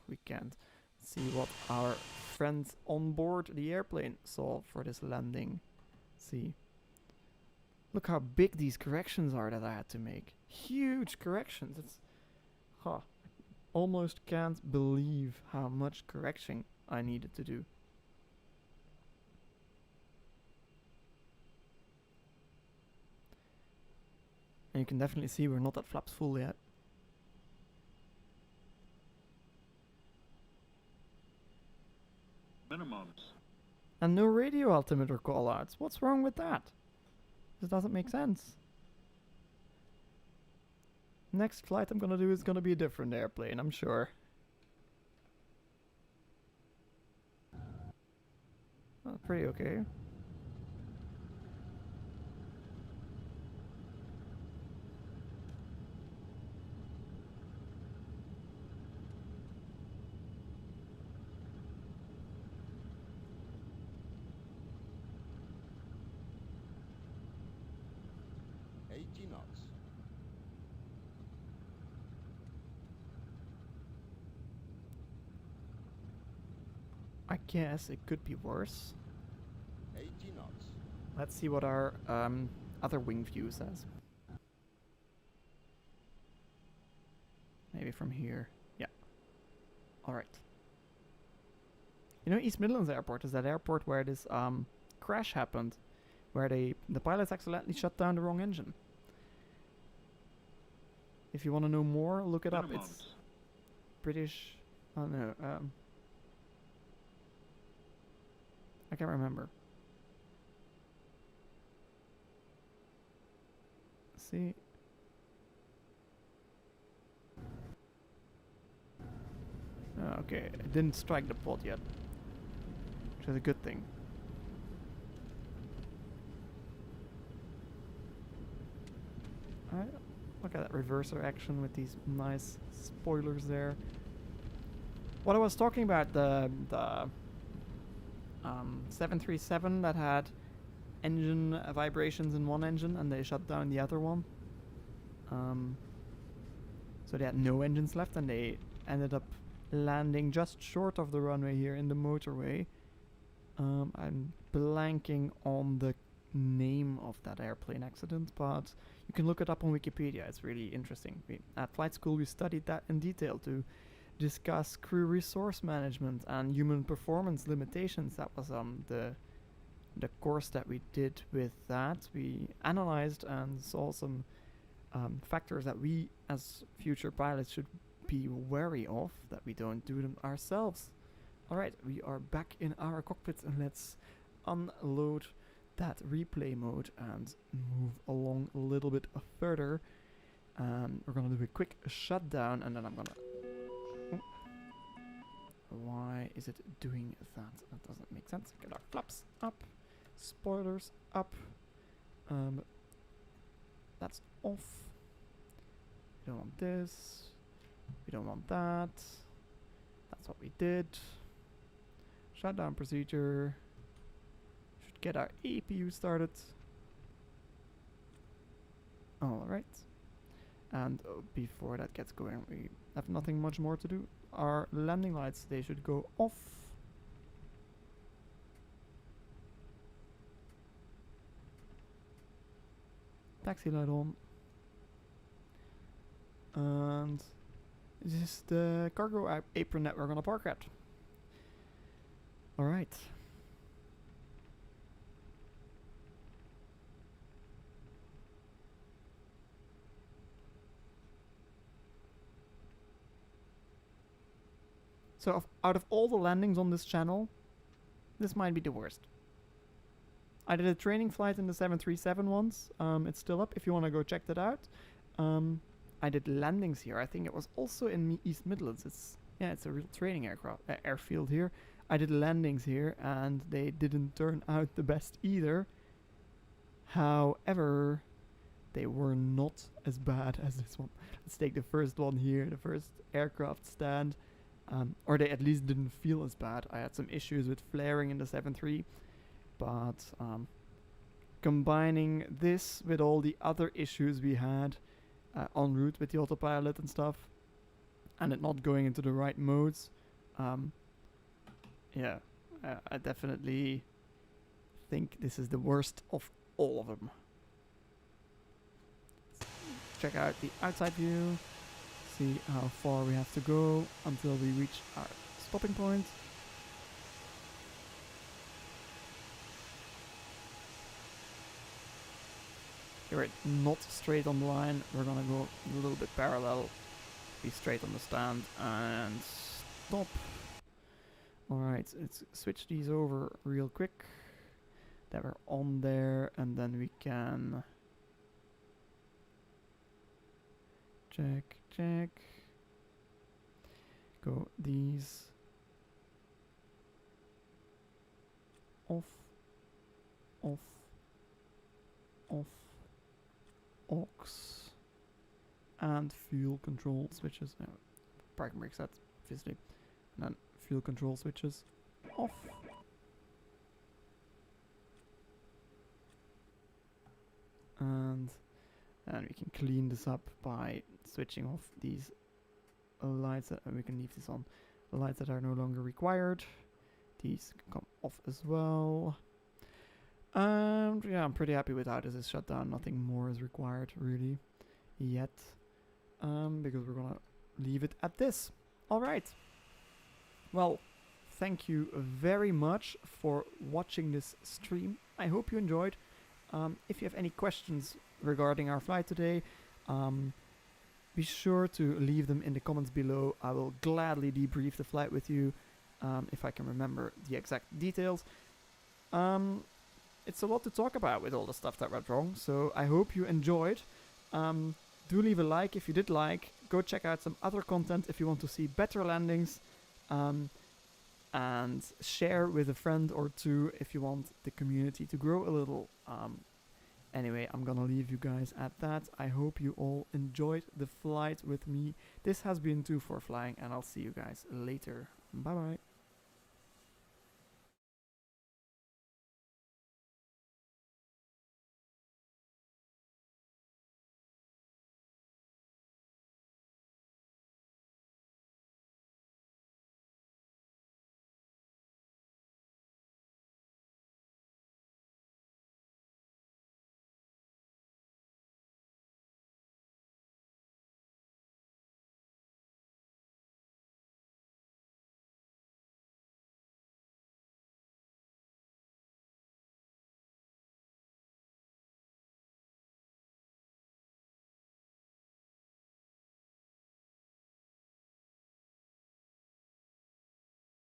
we can't see what our friends on board the airplane saw for this landing. See, look how big these corrections are that I had to make. Huge corrections. It's almost can't believe how much correction I needed to do. And you can definitely see we're not at flaps full yet. Minimums. And no radio altimeter callouts. What's wrong with that? This doesn't make sense. Next flight I'm gonna do is gonna be a different airplane, I'm sure. Oh, pretty okay. 80 knots. I guess it could be worse. 80 knots. Let's see what our other wing view says. Maybe from here. Yeah. Alright. You know, East Midlands Airport is that airport where this crash happened. Where the pilots accidentally shut down the wrong engine. If you want to know more, look it up. It's British... Oh no, I can't remember. See? Oh, okay, it didn't strike the pod yet. Which is a good thing. Look at that reverser action with these nice spoilers there. What I was talking about, the 737 that had engine vibrations in one engine and they shut down the other one. So they had no engines left and they ended up landing just short of the runway here in the motorway. I'm blanking on the name of that airplane accident, but you can look it up on Wikipedia. It's really interesting. At flight school we studied that in detail to discuss crew resource management and human performance limitations. That was the course that we did with that. We analyzed and saw some factors that we as future pilots should be wary of, that we don't do them ourselves. Alright, we are back in our cockpit and let's unload that replay mode and move along a little bit further. We're gonna do a quick shutdown and then I'm gonna... Oh. Why is it doing that? That doesn't make sense. Get our flaps up, spoilers up. That's off. We don't want this. We don't want that. That's what we did. Shutdown procedure. Should get our APU started. Alright. And before that gets going, we have nothing much more to do. Our landing lights, they should go off. Taxi light on. And this is the cargo apron that we're gonna park at. Alright. So out of all the landings on this channel, this might be the worst. I did a training flight in the 737 once. It's still up if you want to go check that out. I did landings here. I think it was also in East Midlands. It's a real training airfield here. I did landings here and they didn't turn out the best either. However, they were not as bad as this one. Let's take the first one here, the first aircraft stand. Or they at least didn't feel as bad. I had some issues with flaring in the 7.3, but combining this with all the other issues we had en route with the autopilot and stuff, and it not going into the right modes, yeah, I definitely think this is the worst of all of them. Check out the outside view. See how far we have to go until we reach our stopping point. We're not straight on the line. We're gonna go a little bit parallel, be straight on the stand and stop. Alright, let's switch these over real quick. That we're on there, and then we can check. Go these off, aux, and fuel control switches. Parking brake set, obviously, and then fuel control switches off. And And we can clean this up by switching off these lights, and we can leave this on. The lights that are no longer required, these can come off as well. And yeah, I'm pretty happy with how this is shut down. Nothing more is required really yet, because we're gonna leave it at this. All right. Well, thank you very much for watching this stream. I hope you enjoyed. If you have any questions regarding our flight today, be sure to leave them in the comments below. I will gladly debrief the flight with you if I can remember the exact details. It's a lot to talk about with all the stuff that went wrong, so I hope you enjoyed. Do leave a like if you did like. Go check out some other content if you want to see better landings. And share with a friend or two if you want the community to grow a little. Anyway, I'm gonna leave you guys at that. I hope you all enjoyed the flight with me. This has been 2 for Flying, and I'll see you guys later. Bye bye.